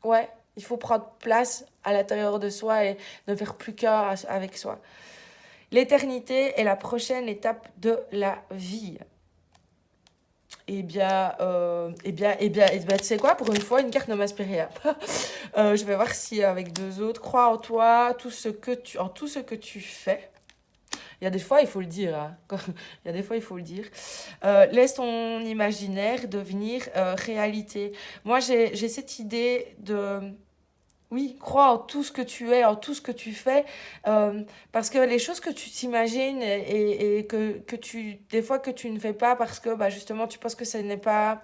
Ouais, il faut prendre place à l'intérieur de soi et ne faire plus qu'un avec soi. L'éternité est la prochaine étape de la vie. Tu sais quoi, pour une fois, une carte ne m'inspire rien. Je vais voir si avec deux autres, crois en toi, en tout ce que tu fais. Il y a des fois, il faut le dire. Hein. Il y a des fois, il faut le dire. Laisse ton imaginaire devenir réalité. Moi, j'ai cette idée de... Oui, crois en tout ce que tu es, en tout ce que tu fais. Parce que les choses que tu t'imagines et des fois que tu ne fais pas parce que bah, justement, tu penses que ce n'est pas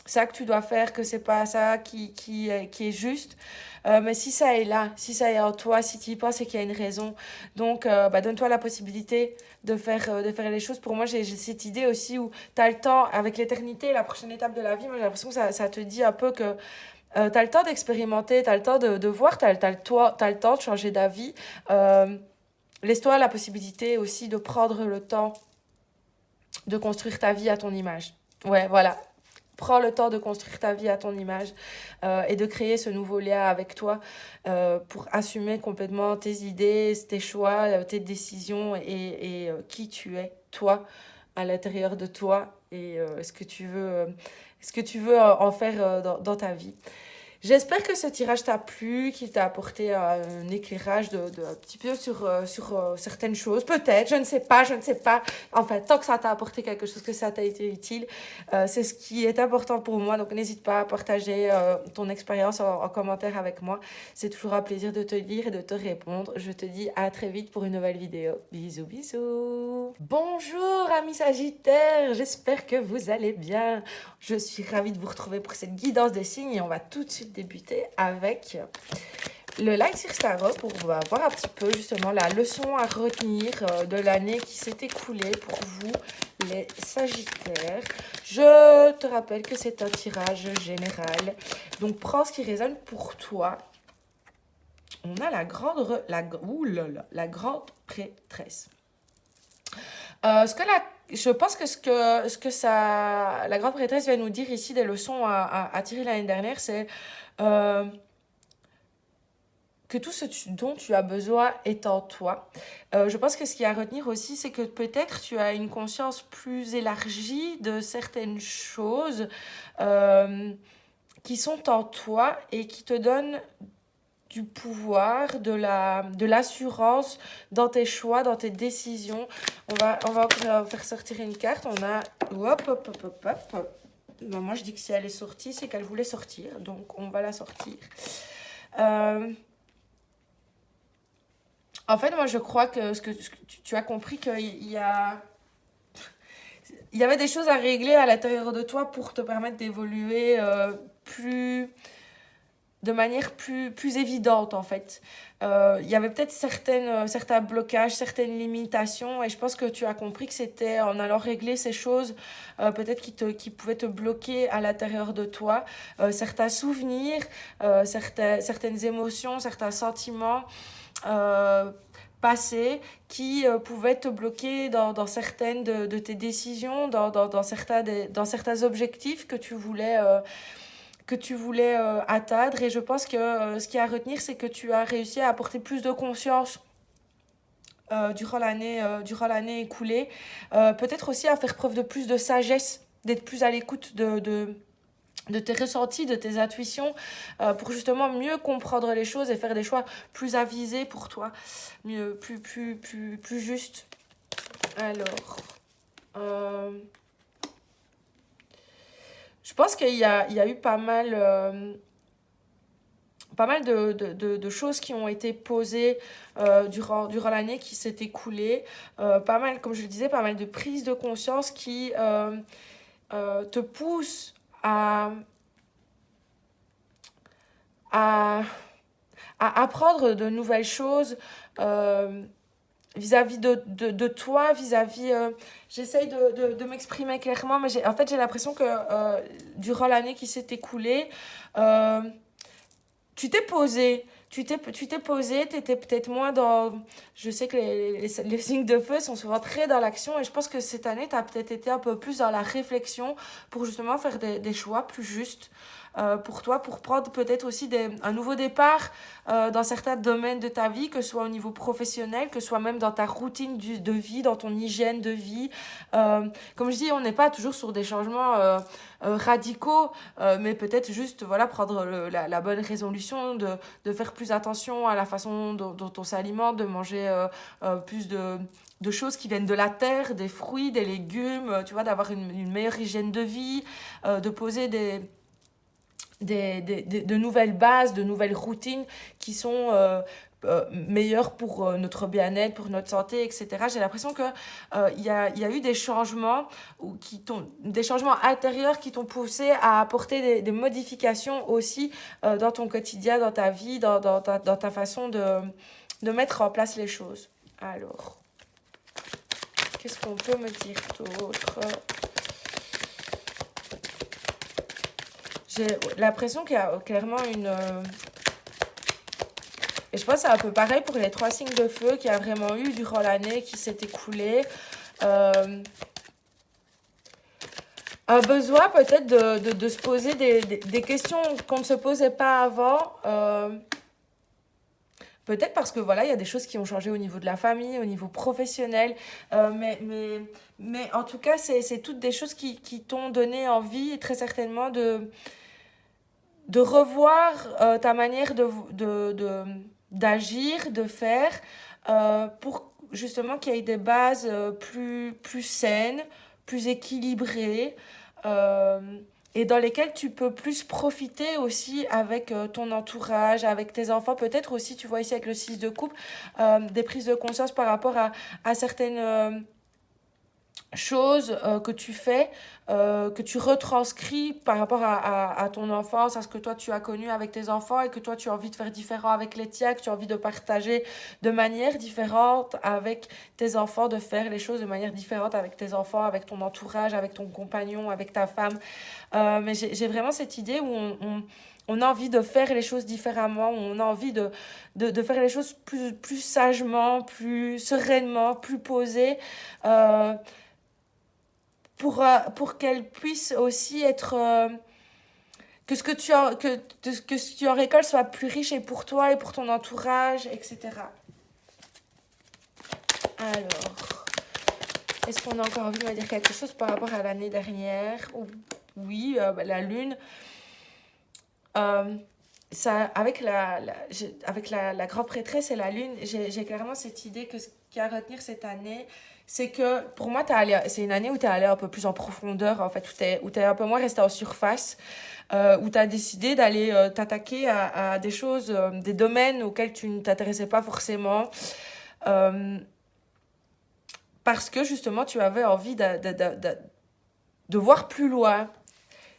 ça que tu dois faire, que c'est pas ça qui est juste. Mais si ça est là, si ça est en toi, si tu y penses, c'est qu'il y a une raison. Donc, bah, donne-toi la possibilité de faire les choses. Pour moi, j'ai cette idée aussi où tu as le temps, avec l'éternité, la prochaine étape de la vie, moi j'ai l'impression que ça te dit un peu que tu as le temps d'expérimenter, tu as le temps de voir, tu as le temps de changer d'avis. Laisse-toi la possibilité aussi de prendre le temps de construire ta vie à ton image. Ouais, voilà. Prends le temps de construire ta vie à ton image et de créer ce nouveau lien avec toi pour assumer complètement tes idées, tes choix, tes décisions et qui tu es, toi, à l'intérieur de toi et ce que tu veux en faire dans ta vie. J'espère que ce tirage t'a plu, qu'il t'a apporté un éclairage un petit peu sur certaines choses. Peut-être, je ne sais pas. Enfin, tant que ça t'a apporté quelque chose, que ça t'a été utile, c'est ce qui est important pour moi. Donc, n'hésite pas à partager ton expérience en commentaire avec moi. C'est toujours un plaisir de te lire et de te répondre. Je te dis à très vite pour une nouvelle vidéo. Bisous, bisous. Bonjour, amis Sagittaires. J'espère que vous allez bien. Je suis ravie de vous retrouver pour cette guidance des signes et on va tout de suite débuter avec le Light Six Tarot pour voir un petit peu justement la leçon à retenir de l'année qui s'est écoulée pour vous, les Sagittaires. Je te rappelle que c'est un tirage général, donc prends ce qui résonne pour toi. On a la grande prêtresse. Je pense que la grande prêtresse vient nous dire ici des leçons à tirer l'année dernière, c'est euh, que tout dont tu as besoin est en toi. Je pense que ce qu'il y a à retenir aussi, c'est que peut-être tu as une conscience plus élargie de certaines choses euh, qui sont en toi et qui te donnent du pouvoir, de l'assurance dans tes choix, dans tes décisions. On va encore faire sortir une carte. On a... Hop, hop, hop, hop, hop. Ben, moi, je dis que si elle est sortie, c'est qu'elle voulait sortir. Donc, on va la sortir. Euh, En fait, moi, je crois que tu as compris il y avait des choses à régler à l'intérieur de toi pour te permettre d'évoluer plus, de manière plus évidente, en fait. Il y avait peut-être certains blocages, certaines limitations, et je pense que tu as compris que c'était en allant régler ces choses, peut-être qui pouvaient te bloquer à l'intérieur de toi, certains souvenirs, certaines émotions, certains sentiments euh, passées qui pouvaient te bloquer dans certaines de tes décisions, dans certains objectifs que tu voulais atteindre. Et je pense que ce qu'il y a à retenir, c'est que tu as réussi à apporter plus de conscience durant l'année écoulée. Peut-être aussi à faire preuve de plus de sagesse, d'être plus à l'écoute de tes ressentis, de tes intuitions, pour justement mieux comprendre les choses et faire des choix plus avisés pour toi, mieux, plus justes. Alors, euh, je pense il y a eu pas mal de choses qui ont été posées durant l'année qui s'est écoulée. Pas mal, comme je le disais, pas mal de prises de conscience qui te poussent à, à apprendre de nouvelles choses euh, vis-à-vis de toi, vis-à-vis... j'essaye de m'exprimer clairement, mais en fait, j'ai l'impression que durant l'année qui s'est écoulée, euh, tu t'es posé. Tu t'es posé, tu étais peut-être moins dans... Je sais que les signes de feu sont souvent très dans l'action et je pense que cette année, tu as peut-être été un peu plus dans la réflexion pour justement faire des choix plus justes pour toi, pour prendre peut-être aussi un nouveau départ dans certains domaines de ta vie, que ce soit au niveau professionnel, que ce soit même dans ta routine de vie, dans ton hygiène de vie. Comme je dis, on n'est pas toujours sur des changements radicaux, mais peut-être juste voilà, prendre la bonne résolution de faire plus attention à la façon dont on s'alimente, de manger plus de choses qui viennent de la terre, des fruits, des légumes, tu vois, d'avoir une meilleure hygiène de vie, de poser de nouvelles bases, de nouvelles routines qui sont meilleures pour notre bien-être, pour notre santé, etc. J'ai l'impression que il y a eu des changements des changements intérieurs qui t'ont poussé à apporter des modifications aussi dans ton quotidien, dans ta vie, dans ta façon de mettre en place les choses. Alors, qu'est-ce qu'on peut me dire d'autre? J'ai l'impression qu'il y a clairement et je pense que c'est un peu pareil pour les trois signes de feu qu'il y a vraiment eu durant l'année qui s'est écoulée. Euh, un besoin peut-être de se poser des questions qu'on ne se posait pas avant. Peut-être parce que voilà, il y a des choses qui ont changé au niveau de la famille, au niveau professionnel. Mais en tout cas, c'est toutes des choses qui t'ont donné envie, très certainement, de revoir ta manière d'agir, de faire, pour justement qu'il y ait des bases plus saines, plus équilibrées, euh, et dans lesquelles tu peux plus profiter aussi avec ton entourage, avec tes enfants. Peut-être aussi, tu vois ici avec le 6 de coupe, des prises de conscience par rapport à certaines... choses que tu fais, que tu retranscris par rapport à ton enfance, à ce que toi tu as connu avec tes enfants et que toi tu as envie de faire différent avec les tiens, que tu as envie de partager de manière différente avec tes enfants, de faire les choses de manière différente avec tes enfants, avec ton entourage, avec ton compagnon, avec ta femme. Mais j'ai vraiment cette idée où on a envie de faire les choses différemment, on a envie de faire les choses plus sagement, plus sereinement, plus posées, euh, pour qu'elles puissent aussi être... que que ce que tu en récoltes soit plus riche et pour toi et pour ton entourage, etc. Alors, est-ce qu'on a encore envie de me dire quelque chose par rapport à l'année dernière? Oui, la lune. Euh, Ça, avec la grande prêtresse et la lune, j'ai clairement cette idée que ce qu'il y a à retenir cette année, c'est que pour moi, c'est une année où tu es allé un peu plus en profondeur, en fait, où t'es un peu moins resté en surface, où tu as décidé d'aller t'attaquer à des choses, des domaines auxquels tu ne t'intéressais pas forcément, euh, parce que justement, tu avais envie de voir plus loin.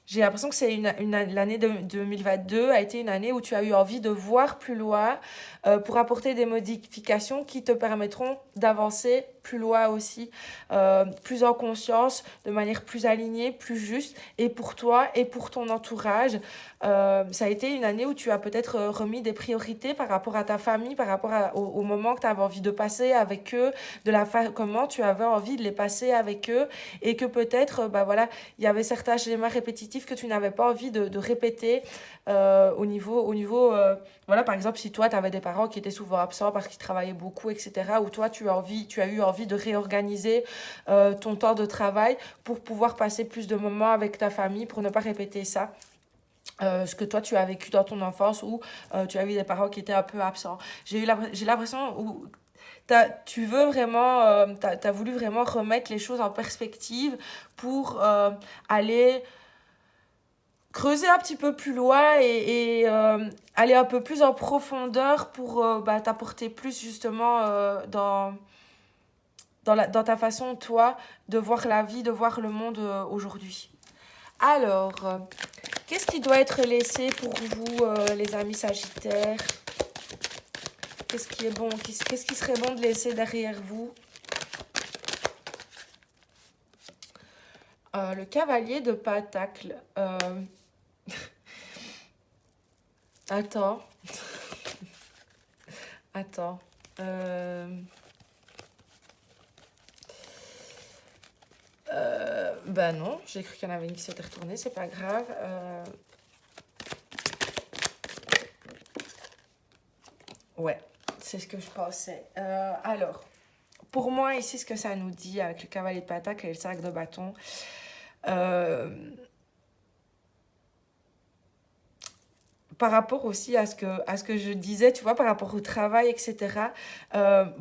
J'ai l'impression que l'année de 2022 a été une année où tu as eu envie de voir plus loin pour apporter des modifications qui te permettront d'avancer plus loin aussi, plus en conscience, de manière plus alignée, plus juste, et pour toi et pour ton entourage. Ça a été une année où tu as peut-être remis des priorités par rapport à ta famille, par rapport au moment que tu avais envie de passer avec eux, comment tu avais envie de les passer avec eux, et que peut-être, bah voilà, il y avait certains schémas répétitifs que tu n'avais pas envie de répéter voilà, par exemple, si toi, tu avais des parents qui étaient souvent absents parce qu'ils travaillaient beaucoup, etc., ou toi, tu as eu envie de réorganiser ton temps de travail pour pouvoir passer plus de moments avec ta famille, pour ne pas répéter ça. Ce que toi tu as vécu dans ton enfance où tu as eu des parents qui étaient un peu absents. J'ai l'impression où tu veux vraiment, t'as voulu vraiment remettre les choses en perspective pour aller creuser un petit peu plus loin et aller un peu plus en profondeur pour t'apporter plus justement dans ta façon, toi, de voir la vie, de voir le monde aujourd'hui. Alors, qu'est-ce qui doit être laissé pour vous, les amis sagittaires? Qu'est-ce qui est bon? Qu'est-ce qui serait bon de laisser derrière vous? Le cavalier de Pentacle. Attends. Attends. Bah non, j'ai cru qu'il y en avait une qui s'était retournée, c'est pas grave. Ouais, c'est ce que je pensais. Alors, pour moi, ici, ce que ça nous dit avec le cavalier de Pentacle et le sac de bâton, par rapport aussi à ce que je disais, tu vois, par rapport au travail, etc.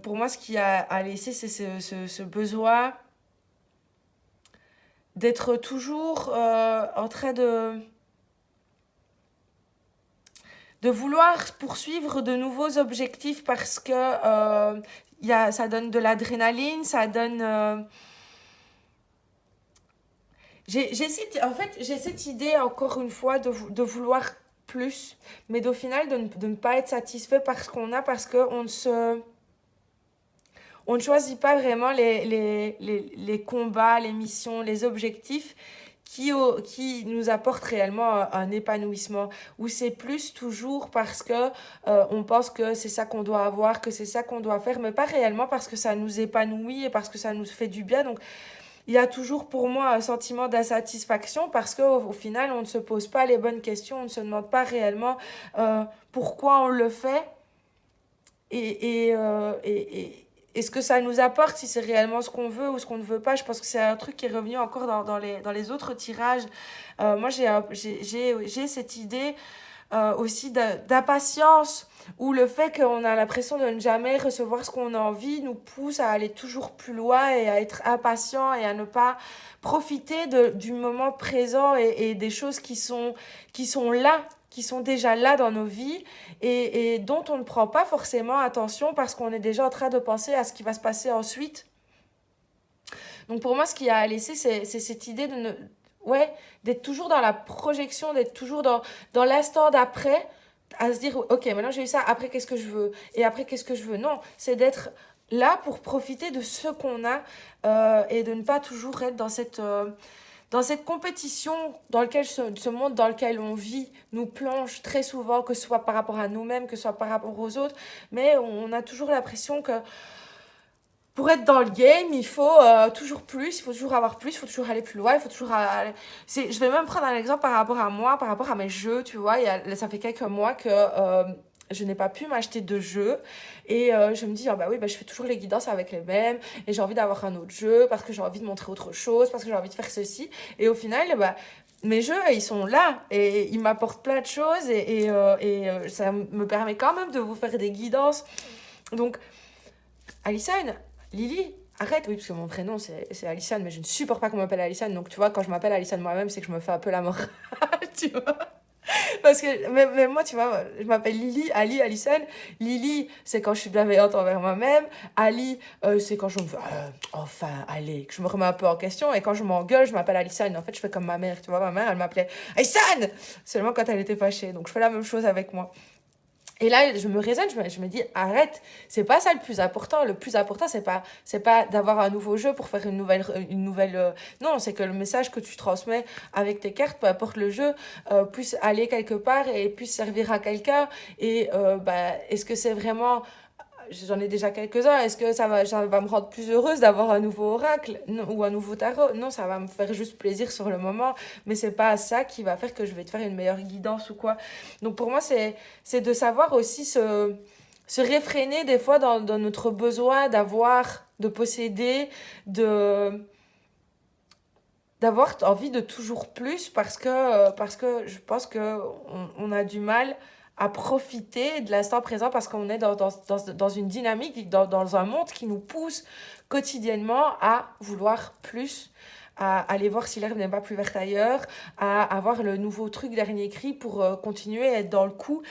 Pour moi, ce qui a laissé, c'est ce besoin d'être toujours en train de vouloir poursuivre de nouveaux objectifs parce que ça donne de l'adrénaline, ça donne... en fait, j'ai cette idée, encore une fois, de vouloir plus, mais au final, de ne pas être satisfait par ce qu'on a, parce qu'on on ne choisit pas vraiment les combats, les missions, les objectifs qui nous apportent réellement un épanouissement, où c'est plus toujours parce que on pense que c'est ça qu'on doit avoir, que c'est ça qu'on doit faire, mais pas réellement parce que ça nous épanouit et parce que ça nous fait du bien. Donc il y a toujours pour moi un sentiment d'insatisfaction parce qu'au final, on ne se pose pas les bonnes questions, on ne se demande pas réellement pourquoi on le fait et ce que ça nous apporte, si c'est réellement ce qu'on veut ou ce qu'on ne veut pas. Je pense que c'est un truc qui est revenu encore dans les autres tirages. Moi, j'ai cette idée aussi d'impatience, où le fait qu'on a l'impression de ne jamais recevoir ce qu'on a envie nous pousse à aller toujours plus loin et à être impatient et à ne pas profiter du moment présent et des choses qui sont là, qui sont déjà là dans nos vies et dont on ne prend pas forcément attention parce qu'on est déjà en train de penser à ce qui va se passer ensuite. Donc pour moi, ce qui a laissé, c'est cette idée ouais, d'être toujours dans la projection, d'être toujours dans l'instant d'après, à se dire, ok, maintenant j'ai eu ça, après qu'est-ce que je veux? Et après qu'est-ce que je veux? Non, c'est d'être là pour profiter de ce qu'on a et de ne pas toujours être dans cette compétition dans lequel ce monde dans lequel on vit nous plonge très souvent, que ce soit par rapport à nous-mêmes, que ce soit par rapport aux autres, mais on a toujours l'impression que pour être dans le game, il faut toujours plus, il faut toujours avoir plus, il faut toujours aller plus loin, il faut toujours aller... Je vais même prendre un exemple par rapport à moi, par rapport à mes jeux, tu vois, ça fait quelques mois que je n'ai pas pu m'acheter de jeux et je me dis, ah bah oui, bah, je fais toujours les guidances avec les mêmes et j'ai envie d'avoir un autre jeu parce que j'ai envie de montrer autre chose, parce que j'ai envie de faire ceci et au final, bah, mes jeux, ils sont là et ils m'apportent plein de choses et ça me permet quand même de vous faire des guidances. Donc, Alison, Lily, arrête, oui, parce que mon prénom c'est Alison, mais je ne supporte pas qu'on m'appelle Alison. Donc, tu vois, quand je m'appelle Alison moi-même, c'est que je me fais un peu la morale, tu vois. Parce que, mais moi, tu vois, je m'appelle Lily, Ali, Alison. Lily, c'est quand je suis bienveillante envers moi-même. Ali, c'est quand je me fais, enfin, allez, que je me remets un peu en question. Et quand je m'engueule, je m'appelle Alison. En fait, je fais comme ma mère, tu vois. Ma mère, elle m'appelait Alison seulement quand elle était fâchée. Donc, je fais la même chose avec moi. Et là, je me raisonne, je me dis, arrête, c'est pas ça le plus important. Le plus important, c'est pas d'avoir un nouveau jeu pour faire une nouvelle. Non, c'est que le message que tu transmets avec tes cartes, peu importe le jeu, puisse aller quelque part et puisse servir à quelqu'un. Et bah, est-ce que c'est vraiment j'en ai déjà quelques-uns. Est-ce que ça va me rendre plus heureuse d'avoir un nouveau oracle ou un nouveau tarot? Non, ça va me faire juste plaisir sur le moment, mais c'est pas ça qui va faire que je vais te faire une meilleure guidance ou quoi. Donc pour moi, c'est de savoir aussi se réfréner des fois dans notre besoin d'avoir, de posséder, de d'avoir envie de toujours plus parce que je pense que on a du mal à profiter de l'instant présent parce qu'on est dans une dynamique, dans un monde qui nous pousse quotidiennement à vouloir plus, à aller voir si l'herbe n'est pas plus verte ailleurs, à avoir le nouveau truc dernier cri pour continuer à être dans le coup.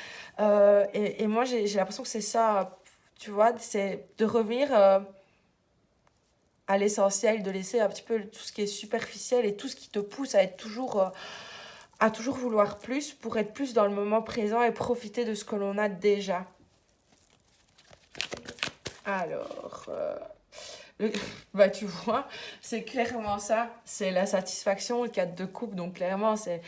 Et moi, j'ai l'impression que c'est ça, tu vois, c'est de revenir à l'essentiel, de laisser un petit peu tout ce qui est superficiel et tout ce qui te pousse à être toujours, à toujours vouloir plus pour être plus dans le moment présent et profiter de ce que l'on a déjà. Alors, le- bah tu vois, c'est clairement ça, c'est la satisfaction, le cadre de couple, donc clairement c'est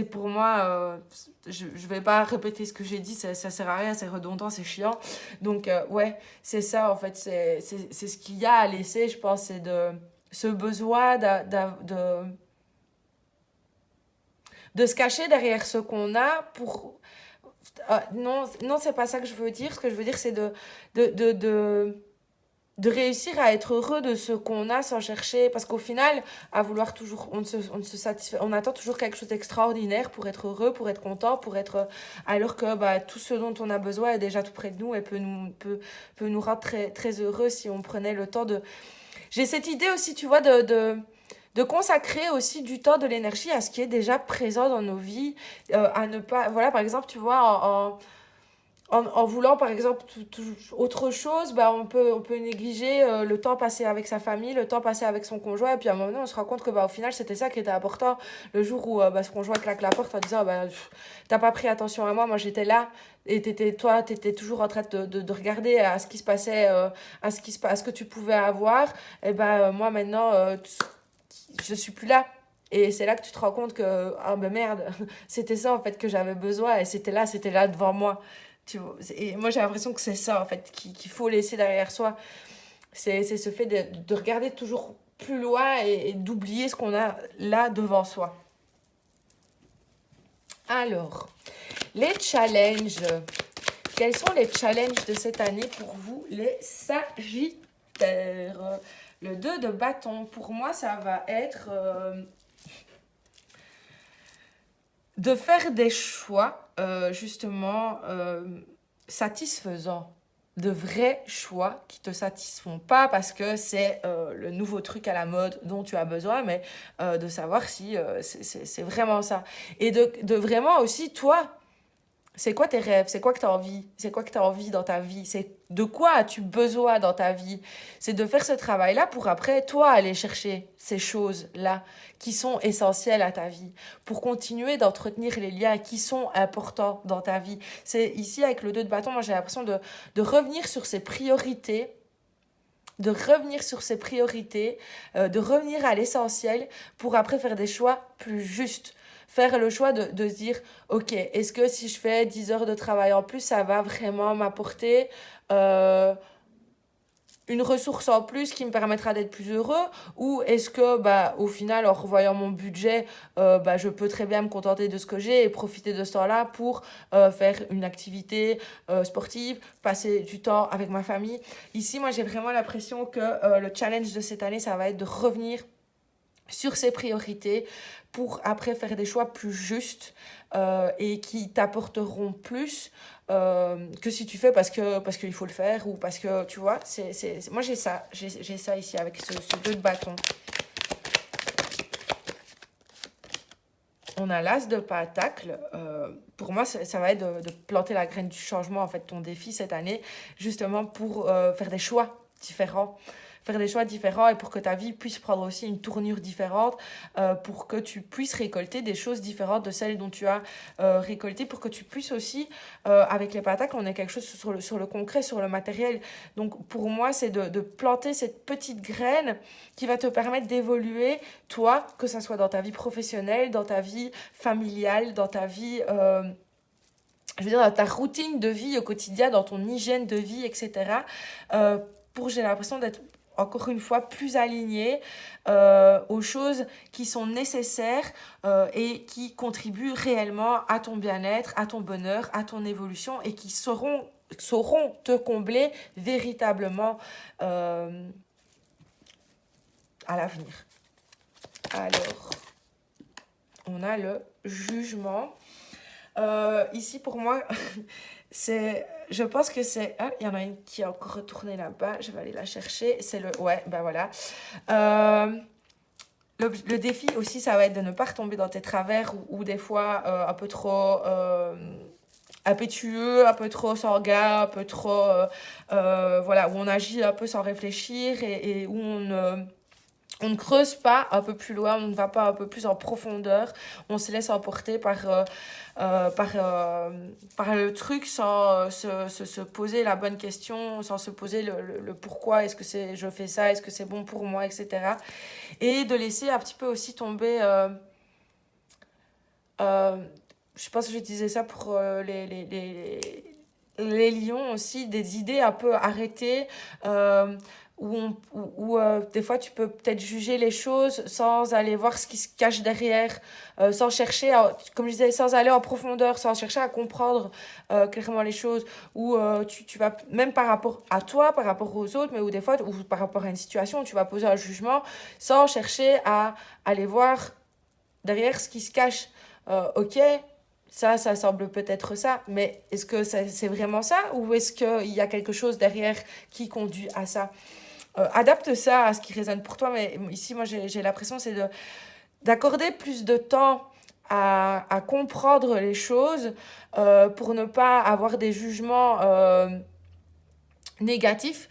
pour moi, je vais pas répéter ce que j'ai dit, ça sert à rien, c'est redondant, c'est chiant, donc ouais, c'est ça en fait, c'est ce qu'il y a à laisser, je pense, c'est ce besoin de se cacher derrière ce qu'on a pour... non, non, c'est pas ça que je veux dire, ce que je veux dire c'est de, de, de, de réussir à être heureux de ce qu'on a sans chercher parce qu'au final à vouloir toujours on ne se satisfait on attend toujours quelque chose d'extraordinaire pour être heureux pour être content pour être alors que bah, tout ce dont on a besoin est déjà tout près de nous et peut nous rendre très, très heureux si on prenait le temps de j'ai cette idée aussi tu vois de consacrer aussi du temps de l'énergie à ce qui est déjà présent dans nos vies à ne pas voilà par exemple tu vois en voulant par exemple autre chose, bah, on peut négliger le temps passé avec sa famille, le temps passé avec son conjoint, et puis à un moment donné, on se rend compte que bah, au final, c'était ça qui était important. Le jour où bah, ce conjoint claque la porte en disant bah, t'as pas pris attention à moi, moi j'étais là, et toi, t'étais toujours en train de regarder à ce qui se passait, à ce que tu pouvais avoir, et bah, moi maintenant, je suis plus là. Et c'est là que tu te rends compte que, ah ben merde, c'était ça en fait que j'avais besoin, et c'était là devant moi. Tu vois, et moi j'ai l'impression que c'est ça en fait qu'il faut laisser derrière soi. C'est ce fait de regarder toujours plus loin et d'oublier ce qu'on a là devant soi. Alors, les challenges. Quels sont les challenges de cette année pour vous, les Sagittaires? Le 2 de bâton, pour moi, ça va être de faire des choix, justement, satisfaisants. De vrais choix qui te satisfont pas parce que c'est le nouveau truc à la mode dont tu as besoin, mais de savoir si c'est vraiment ça. Et de vraiment aussi, toi, c'est quoi tes rêves? C'est quoi que tu as envie? C'est quoi que tu as envie dans ta vie? C'est de quoi as-tu besoin dans ta vie? C'est de faire ce travail-là pour après, toi, aller chercher ces choses-là qui sont essentielles à ta vie, pour continuer d'entretenir les liens qui sont importants dans ta vie. C'est ici, avec le 2 de bâton, moi j'ai l'impression de revenir sur ces priorités de revenir sur ses priorités, de revenir à l'essentiel pour après faire des choix plus justes. Faire le choix de se dire, ok, est-ce que si je fais 10 heures de travail en plus, ça va vraiment m'apporter euh, une ressource en plus qui me permettra d'être plus heureux, ou est-ce que bah au final en revoyant mon budget bah je peux très bien me contenter de ce que j'ai et profiter de ce temps-là pour faire une activité sportive, passer du temps avec ma famille. Ici moi j'ai vraiment l'impression que le challenge de cette année ça va être de revenir sur ses priorités pour après faire des choix plus justes et qui t'apporteront plus que si tu fais parce qu'il faut le faire ou parce que tu vois moi j'ai ça ici avec ce 2 de bâton. On a l'as de pentacle. Pour moi ça va être de planter la graine du changement en fait, ton défi cette année justement pour faire des choix différents, et pour que ta vie puisse prendre aussi une tournure différente, pour que tu puisses récolter des choses différentes de celles dont tu as récolté, pour que tu puisses aussi, avec les patates, on a quelque chose sur le concret, sur le matériel. Donc pour moi, c'est de planter cette petite graine qui va te permettre d'évoluer, toi, que ce soit dans ta vie professionnelle, dans ta vie familiale, dans ta vie... je veux dire, dans ta routine de vie au quotidien, dans ton hygiène de vie, etc. J'ai l'impression d'être encore une fois plus alignée aux choses qui sont nécessaires et qui contribuent réellement à ton bien-être, à ton bonheur, à ton évolution et qui sauront te combler véritablement à l'avenir. Alors, on a le jugement. Ici, pour moi, je pense que c'est... Ah, il y en a une qui est encore retournée là-bas. Je vais aller la chercher. C'est le... Ouais, ben voilà. Le défi aussi, ça va être de ne pas retomber dans tes travers ou des fois un peu trop impétueux, un peu trop sanguin, un peu trop... voilà, où on agit un peu sans réfléchir et où on ne creuse pas un peu plus loin, on ne va pas un peu plus en profondeur, on se laisse emporter par le truc sans se poser la bonne question, sans se poser le pourquoi, est-ce que je fais ça, est-ce que c'est bon pour moi, etc. Et de laisser un petit peu aussi tomber... je pense que je disais ça pour les lions aussi, des idées un peu arrêtées, où des fois tu peux peut-être juger les choses sans aller voir ce qui se cache derrière, sans chercher, comme je disais, sans aller en profondeur, sans chercher à comprendre clairement les choses, où tu vas, même par rapport à toi, par rapport aux autres, mais ou des fois, ou par rapport à une situation, tu vas poser un jugement sans chercher à aller voir derrière ce qui se cache. Ok, ça semble peut-être ça, mais est-ce que c'est vraiment ça ou est-ce qu'il y a quelque chose derrière qui conduit à ça? Adapte ça à ce qui résonne pour toi, mais ici, moi, j'ai l'impression c'est d'accorder plus de temps à comprendre les choses pour ne pas avoir des jugements négatifs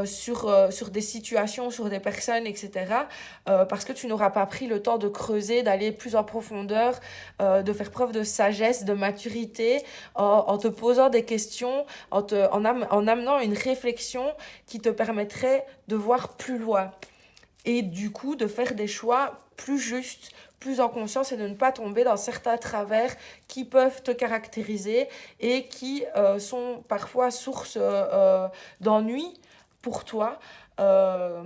sur des situations, sur des personnes, etc. Parce que tu n'auras pas pris le temps de creuser, d'aller plus en profondeur, de faire preuve de sagesse, de maturité, en te posant des questions, en amenant une réflexion qui te permettrait de voir plus loin. Et du coup, de faire des choix plus justes, plus en conscience et de ne pas tomber dans certains travers qui peuvent te caractériser et qui sont parfois source d'ennui pour toi, peu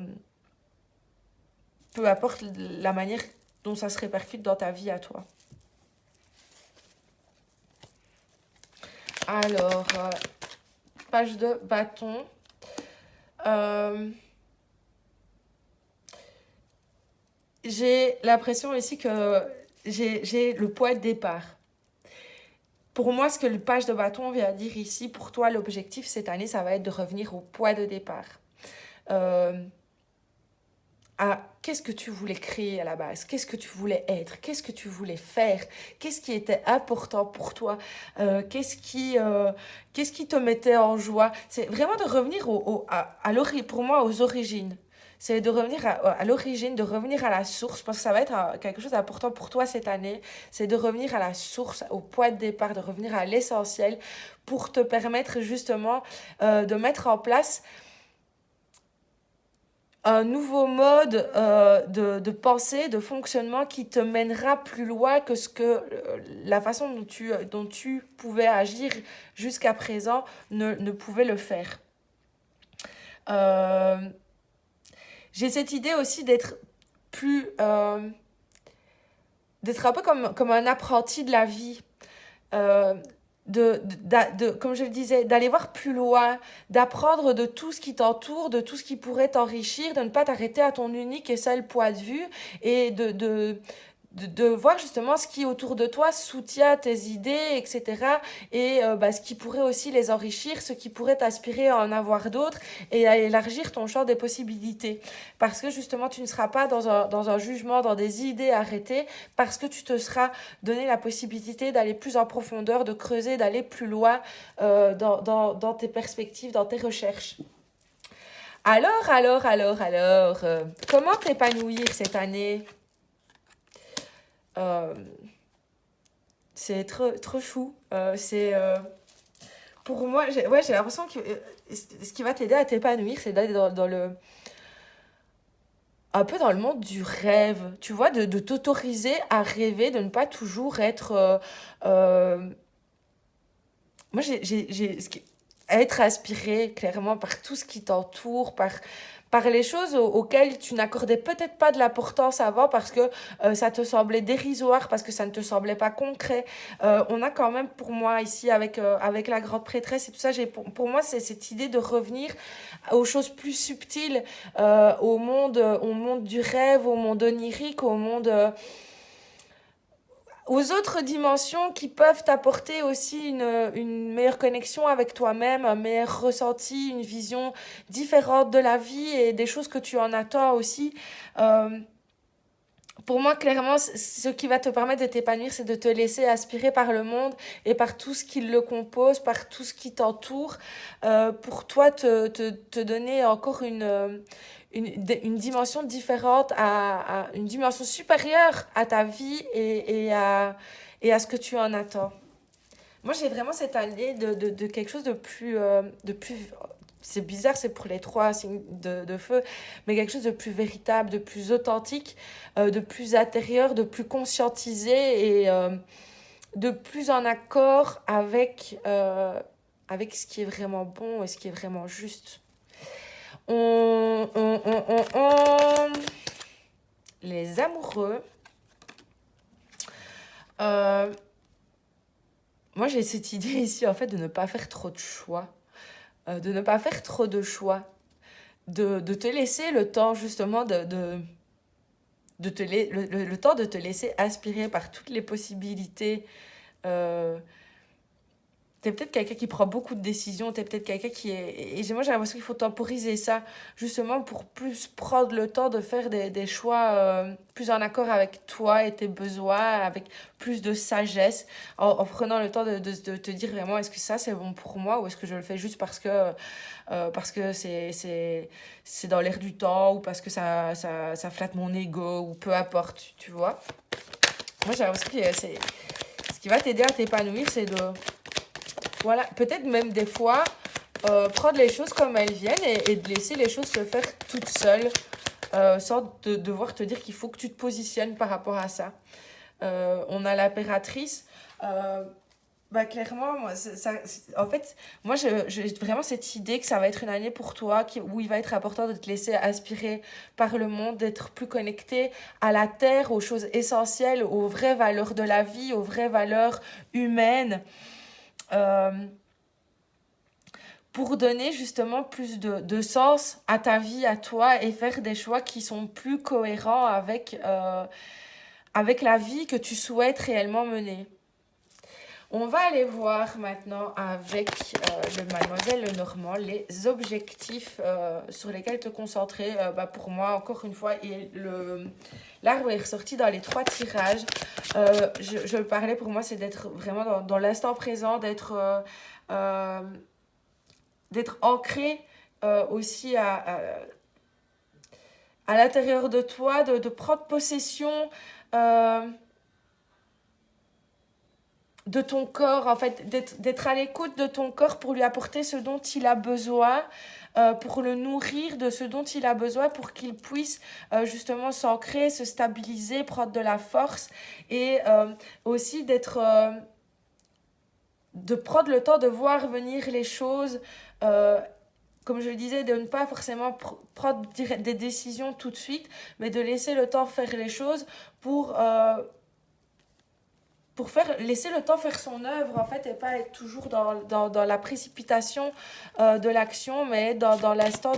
importe la manière dont ça se répercute dans ta vie à toi. Alors, page de bâton. J'ai l'impression ici que j'ai le poids de départ. Pour moi, ce que le page de bâton vient dire ici, pour toi, l'objectif cette année, ça va être de revenir au poids de départ. Qu'est-ce que tu voulais créer à la base? Qu'est-ce que tu voulais être? Qu'est-ce que tu voulais faire? Qu'est-ce qui était important pour toi? Qu'est-ce qui te mettait en joie? C'est vraiment de revenir pour moi aux origines. C'est de revenir à l'origine, de revenir à la source, parce que ça va être quelque chose d'important pour toi cette année. C'est de revenir à la source, au point de départ, de revenir à l'essentiel pour te permettre justement de mettre en place un nouveau mode de pensée, de fonctionnement qui te mènera plus loin que la façon dont tu pouvais agir jusqu'à présent ne pouvait le faire. Euh, j'ai cette idée aussi plus... euh, d'être un peu comme un apprenti de la vie. Euh, comme je le disais, d'aller voir plus loin, d'apprendre de tout ce qui t'entoure, de tout ce qui pourrait t'enrichir, de ne pas t'arrêter à ton unique et seul point de vue et de voir justement ce qui autour de toi soutient tes idées, etc. Et ce qui pourrait aussi les enrichir, ce qui pourrait t'aspirer à en avoir d'autres et à élargir ton champ des possibilités. Parce que justement, tu ne seras pas dans un jugement, dans des idées arrêtées, parce que tu te seras donné la possibilité d'aller plus en profondeur, de creuser, d'aller plus loin dans tes perspectives, dans tes recherches. Alors, comment t'épanouir cette année? Euh, c'est trop chou. Pour moi, j'ai l'impression que ce qui va t'aider à t'épanouir, c'est d'aller un peu dans le monde du rêve. Tu vois, de t'autoriser à rêver, de ne pas toujours être. Moi, à être aspiré clairement par tout ce qui t'entoure, par les choses auxquelles tu n'accordais peut-être pas de l'importance avant parce que ça te semblait dérisoire, parce que ça ne te semblait pas concret. On a quand même, pour moi, ici, avec la grande prêtresse et tout ça, pour moi, c'est cette idée de revenir aux choses plus subtiles, au monde du rêve, au monde onirique, aux autres dimensions qui peuvent t'apporter aussi une meilleure connexion avec toi-même, un meilleur ressenti, une vision différente de la vie et des choses que tu en attends aussi. Euh, pour moi, clairement, ce qui va te permettre de t'épanouir, c'est de te laisser aspirer par le monde et par tout ce qui le compose, par tout ce qui t'entoure, pour toi te donner encore une dimension différente, une dimension supérieure à ta vie et à ce que tu en attends. Moi, j'ai vraiment cette année de quelque chose de plus... C'est bizarre, c'est pour les trois signes de feu, mais quelque chose de plus véritable, de plus authentique, de plus intérieur, de plus conscientisé et de plus en accord avec ce qui est vraiment bon et ce qui est vraiment juste. On. Les amoureux. Euh, Moi, j'ai cette idée ici, en fait, de ne pas faire trop de choix. De ne pas faire trop de choix. De te laisser le temps, justement, le temps de te laisser aspirer par toutes les possibilités. Euh, T'es peut-être quelqu'un qui prend beaucoup de décisions, t'es peut-être quelqu'un qui est... Et moi, j'ai l'impression qu'il faut temporiser ça, justement, pour plus prendre le temps de faire des choix plus en accord avec toi et tes besoins, avec plus de sagesse, en prenant le temps de te dire vraiment, est-ce que ça, c'est bon pour moi, ou est-ce que je le fais juste parce que c'est dans l'air du temps, ou parce que ça flatte mon ego, ou peu importe, tu vois. Moi, j'ai l'impression que ce qui va t'aider à t'épanouir, c'est de... Voilà, peut-être même des fois, prendre les choses comme elles viennent et de laisser les choses se faire toutes seules, sans devoir te dire qu'il faut que tu te positionnes par rapport à ça. On a l'impératrice. Clairement, moi, en fait, moi, j'ai vraiment cette idée que ça va être une année pour toi où il va être important de te laisser aspirer par le monde, d'être plus connecté à la terre, aux choses essentielles, aux vraies valeurs de la vie, aux vraies valeurs humaines. Euh, pour donner justement plus de sens à ta vie, à toi, et faire des choix qui sont plus cohérents avec la vie que tu souhaites réellement mener. On va aller voir maintenant avec le Mademoiselle Lenormand les objectifs sur lesquels te concentrer. Pour moi, encore une fois, l'arbre est ressorti dans les 3 tirages. Je le parlais, pour moi, c'est d'être vraiment dans l'instant présent, d'être ancré aussi à l'intérieur de toi, de prendre possession de ton corps, en fait, d'être à l'écoute de ton corps pour lui apporter ce dont il a besoin, pour le nourrir de ce dont il a besoin pour qu'il puisse justement s'ancrer, se stabiliser, prendre de la force et aussi de prendre le temps de voir venir les choses. euh, Comme je le disais, de ne pas forcément prendre des décisions tout de suite, mais de laisser le temps faire les choses pour laisser le temps faire son œuvre, en fait, et pas être toujours dans la précipitation de l'action, mais dans l'instant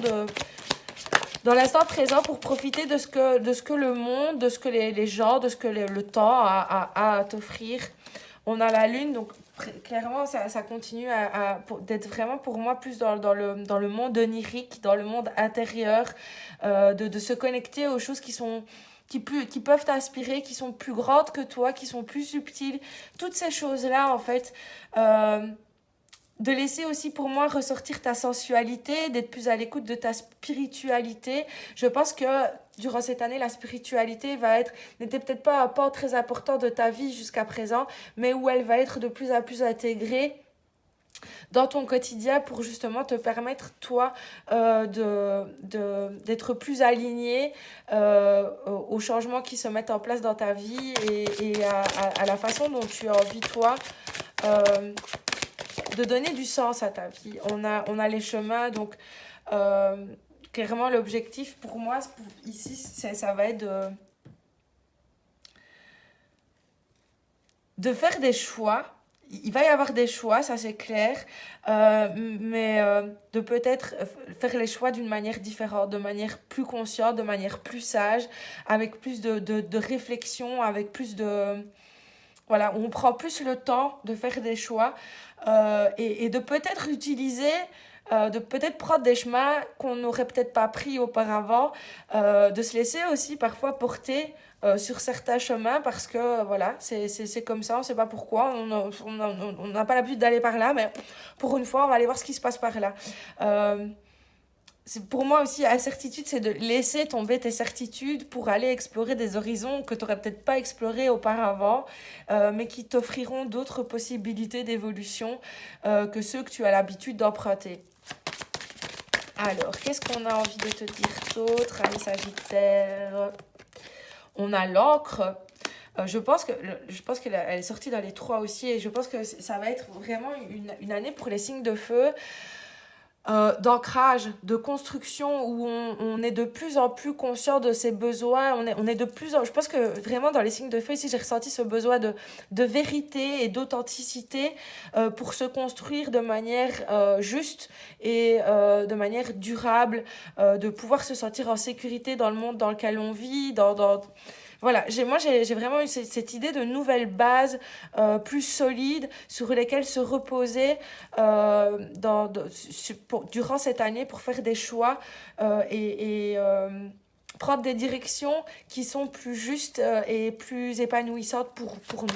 présent pour profiter de ce que le monde, de ce que les gens, de ce que le temps a à t'offrir. On a la lune, donc clairement, ça continue d'être vraiment pour moi plus dans le monde onirique, dans le monde intérieur, de se connecter aux choses qui peuvent t'inspirer, qui sont plus grandes que toi, qui sont plus subtiles. Toutes ces choses-là, en fait, euh, de laisser aussi pour moi ressortir ta sensualité, d'être plus à l'écoute de ta spiritualité. Je pense que durant cette année, la spiritualité n'était peut-être pas un pan très important de ta vie jusqu'à présent, mais où elle va être de plus en plus intégrée dans ton quotidien pour justement te permettre, toi, d'être plus aligné aux changements qui se mettent en place dans ta vie et à la façon dont tu as envie, toi, euh, de donner du sens à ta vie. On a les chemins, donc clairement l'objectif pour moi ici, ça va être de faire des choix. Il va y avoir des choix, ça c'est clair, mais de peut-être faire les choix d'une manière différente, de manière plus consciente, de manière plus sage, avec plus de réflexion, avec plus de... Voilà, on prend plus le temps de faire des choix et de peut-être de peut-être prendre des chemins qu'on n'aurait peut-être pas pris auparavant, de se laisser aussi parfois porter sur certains chemins parce que voilà, c'est comme ça, on ne sait pas pourquoi, on n'a pas l'habitude d'aller par là, mais pour une fois, on va aller voir ce qui se passe par là. Euh, pour moi aussi, la certitude, c'est de laisser tomber tes certitudes pour aller explorer des horizons que tu n'aurais peut-être pas explorés auparavant, mais qui t'offriront d'autres possibilités d'évolution que ceux que tu as l'habitude d'emprunter. Alors, qu'est-ce qu'on a envie de te dire d'autre, ami Sagittaire? On a l'encre. Je pense qu'elle est sortie dans les trois aussi, et je pense que ça va être vraiment une année pour les signes de feu, d'ancrage, de construction où on est de plus en plus conscient de ses besoins. On est de plus en... Je pense que vraiment dans les signes de feu, ici, j'ai ressenti ce besoin de vérité et d'authenticité pour se construire de manière juste et de manière durable, de pouvoir se sentir en sécurité dans le monde dans lequel on vit, voilà, j'ai vraiment eu cette idée de nouvelles bases plus solides sur lesquelles se reposer durant cette année pour faire des choix et prendre des directions qui sont plus justes et plus épanouissantes pour nous.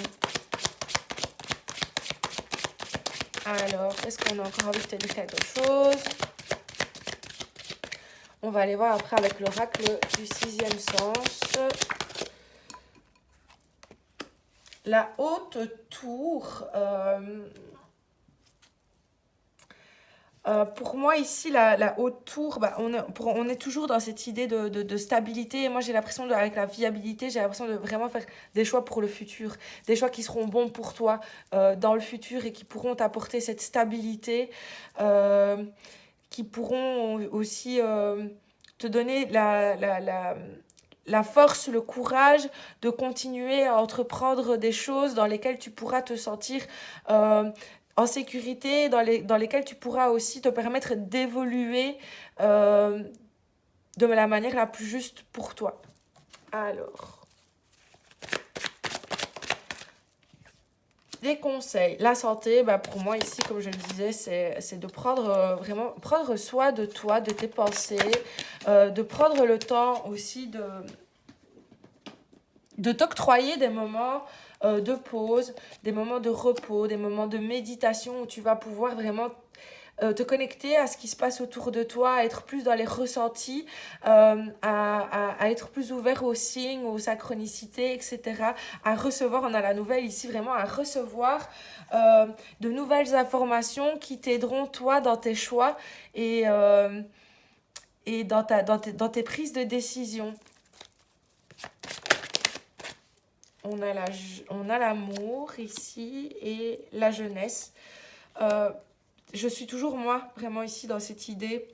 Alors, est-ce qu'on a encore envie de te dire quelque chose? On va aller voir après avec l'oracle du sixième sens. La haute tour, pour moi ici, la haute tour, bah, on est toujours dans cette idée de stabilité. Et moi, j'ai l'impression, avec la viabilité, j'ai l'impression de vraiment faire des choix pour le futur. Des choix qui seront bons pour toi dans le futur et qui pourront t'apporter cette stabilité, qui pourront aussi te donner la force, le courage de continuer à entreprendre des choses dans lesquelles tu pourras te sentir en sécurité, dans lesquelles tu pourras aussi te permettre d'évoluer de la manière la plus juste pour toi. Alors, des conseils. La santé, bah pour moi ici, comme je le disais, c'est de vraiment prendre soin de toi, de tes pensées, de prendre le temps aussi de t'octroyer des moments de pause, des moments de repos, des moments de méditation où tu vas pouvoir vraiment te connecter à ce qui se passe autour de toi, à être plus dans les ressentis, à être plus ouvert aux signes, aux synchronicités, etc. À recevoir, on a la nouvelle ici, vraiment à recevoir de nouvelles informations qui t'aideront toi dans tes choix et dans tes prises de décision. On a l'amour ici et la jeunesse. Je suis toujours, moi, vraiment ici dans cette idée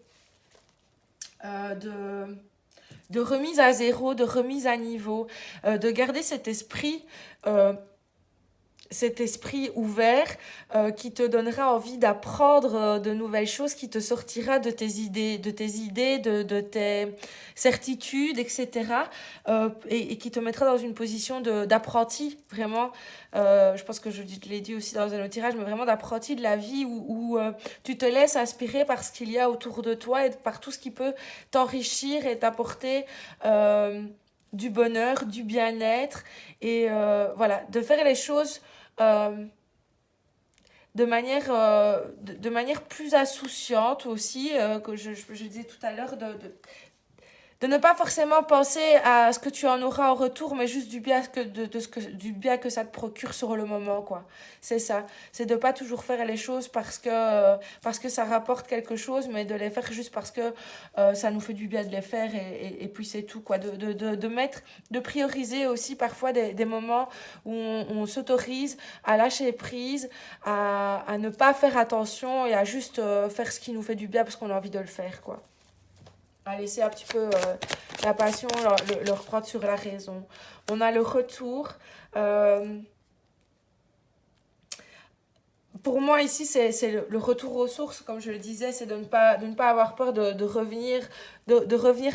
de remise à zéro, de remise à niveau, de garder euh, cet esprit ouvert qui te donnera envie d'apprendre de nouvelles choses, qui te sortira de tes idées, de tes certitudes, etc. Et qui te mettra dans une position d'apprenti, vraiment. Je pense que je l'ai dit aussi dans un autre tirage, mais vraiment d'apprenti de la vie où tu te laisses inspirer par ce qu'il y a autour de toi et par tout ce qui peut t'enrichir et t'apporter du bonheur, du bien-être. Et voilà, de faire les choses euh, de manière plus insouciante aussi, que je disais tout à l'heure, de ne pas forcément penser à ce que tu en auras en retour, mais juste du bien que ça te procure sur le moment, quoi. C'est ça. C'est de pas toujours faire les choses parce que ça rapporte quelque chose, mais de les faire juste parce que ça nous fait du bien de les faire et puis c'est tout, quoi. De prioriser aussi parfois des moments où on s'autorise à lâcher prise, à ne pas faire attention et à juste faire ce qui nous fait du bien parce qu'on a envie de le faire, quoi. À laisser un petit peu la passion leur prendre sur la raison. On a le retour. euh, pour moi, ici, c'est le retour aux sources, comme je le disais, c'est de ne pas avoir peur de revenir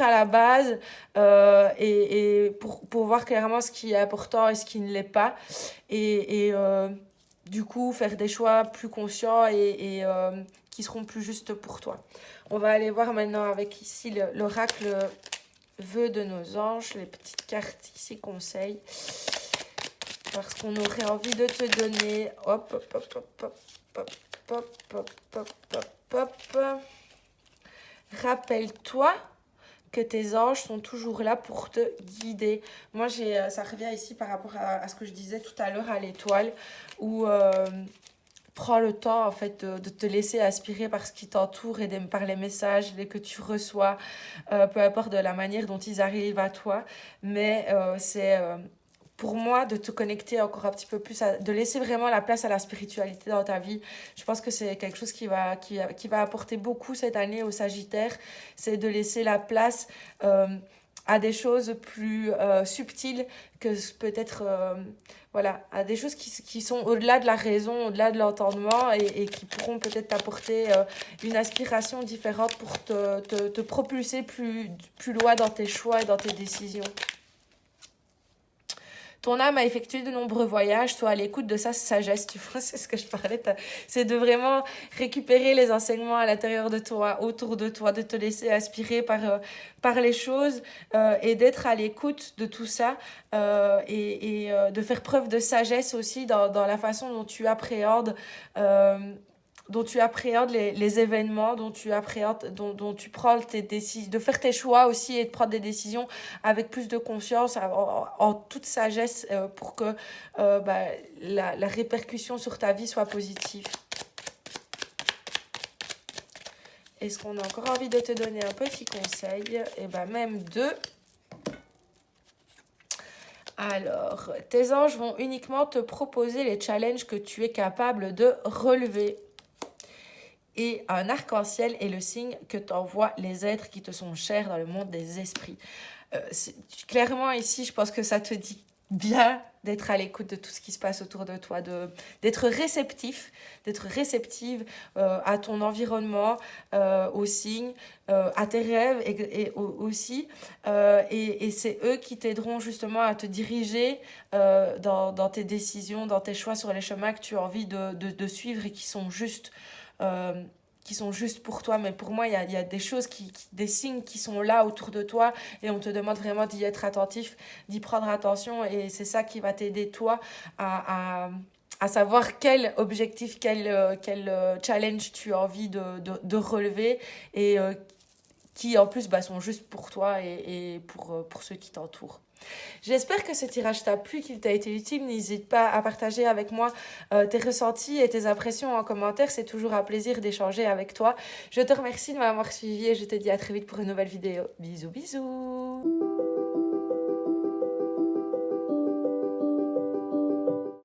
à la base et pour voir clairement ce qui est important et ce qui ne l'est pas. Et du coup, faire des choix plus conscients et qui seront plus justes pour toi. On va aller voir maintenant avec ici l'oracle vœux de nos anges, les petites cartes ici, conseils. Parce qu'on aurait envie de te donner. Hop, hop, hop, hop, hop, hop, hop, hop, hop, hop, hop. Rappelle-toi que tes anges sont toujours là pour te guider. Moi, ça revient ici par rapport à ce que je disais tout à l'heure à l'étoile, où prends le temps en fait de te laisser aspirer par ce qui t'entoure et par les messages que tu reçois, peu importe de la manière dont ils arrivent à toi, mais c'est pour moi de te connecter encore un petit peu plus, de laisser vraiment la place à la spiritualité dans ta vie. Je pense que c'est quelque chose qui va apporter beaucoup cette année au Sagittaire, c'est de laisser la place à des choses plus subtiles que peut-être voilà, à des choses qui sont au-delà de la raison, au-delà de l'entendement et qui pourront peut-être t'apporter une aspiration différente pour te propulser plus loin dans tes choix et dans tes décisions. Ton âme a effectué de nombreux voyages, soit à l'écoute de sa sagesse, tu vois, c'est ce que je parlais, c'est de vraiment récupérer les enseignements à l'intérieur de toi, autour de toi, de te laisser aspirer par les choses et d'être à l'écoute de tout ça de faire preuve de sagesse aussi dans la façon euh, dont tu appréhendes les événements, dont tu prends tes décisions, de faire tes choix aussi et de prendre des décisions avec plus de conscience, en toute sagesse pour que la répercussion sur ta vie soit positive. Est-ce qu'on a encore envie de te donner un petit conseil? Et ben même deux. Alors, tes anges vont uniquement te proposer les challenges que tu es capable de relever. Et un arc-en-ciel est le signe que t'envoient les êtres qui te sont chers dans le monde des esprits. Clairement, ici, je pense que ça te dit bien d'être à l'écoute de tout ce qui se passe autour de toi, d'être réceptive à ton environnement, aux signes, à tes rêves aussi. Et c'est eux qui t'aideront justement à te diriger dans tes décisions, dans tes choix sur les chemins que tu as envie de suivre et euh, qui sont justes pour toi. Mais pour moi, il y a des choses, des signes qui sont là autour de toi et on te demande vraiment d'y être attentif, d'y prendre attention et c'est ça qui va t'aider toi à à savoir quel objectif, quel challenge tu as envie de relever et qui en plus bah, sont juste pour toi et pour ceux qui t'entourent. J'espère que ce tirage t'a plu, qu'il t'a été utile. N'hésite pas à partager avec moi tes ressentis et tes impressions en commentaire. C'est toujours un plaisir d'échanger avec toi. Je te remercie de m'avoir suivi et je te dis à très vite pour une nouvelle vidéo. Bisous, bisous.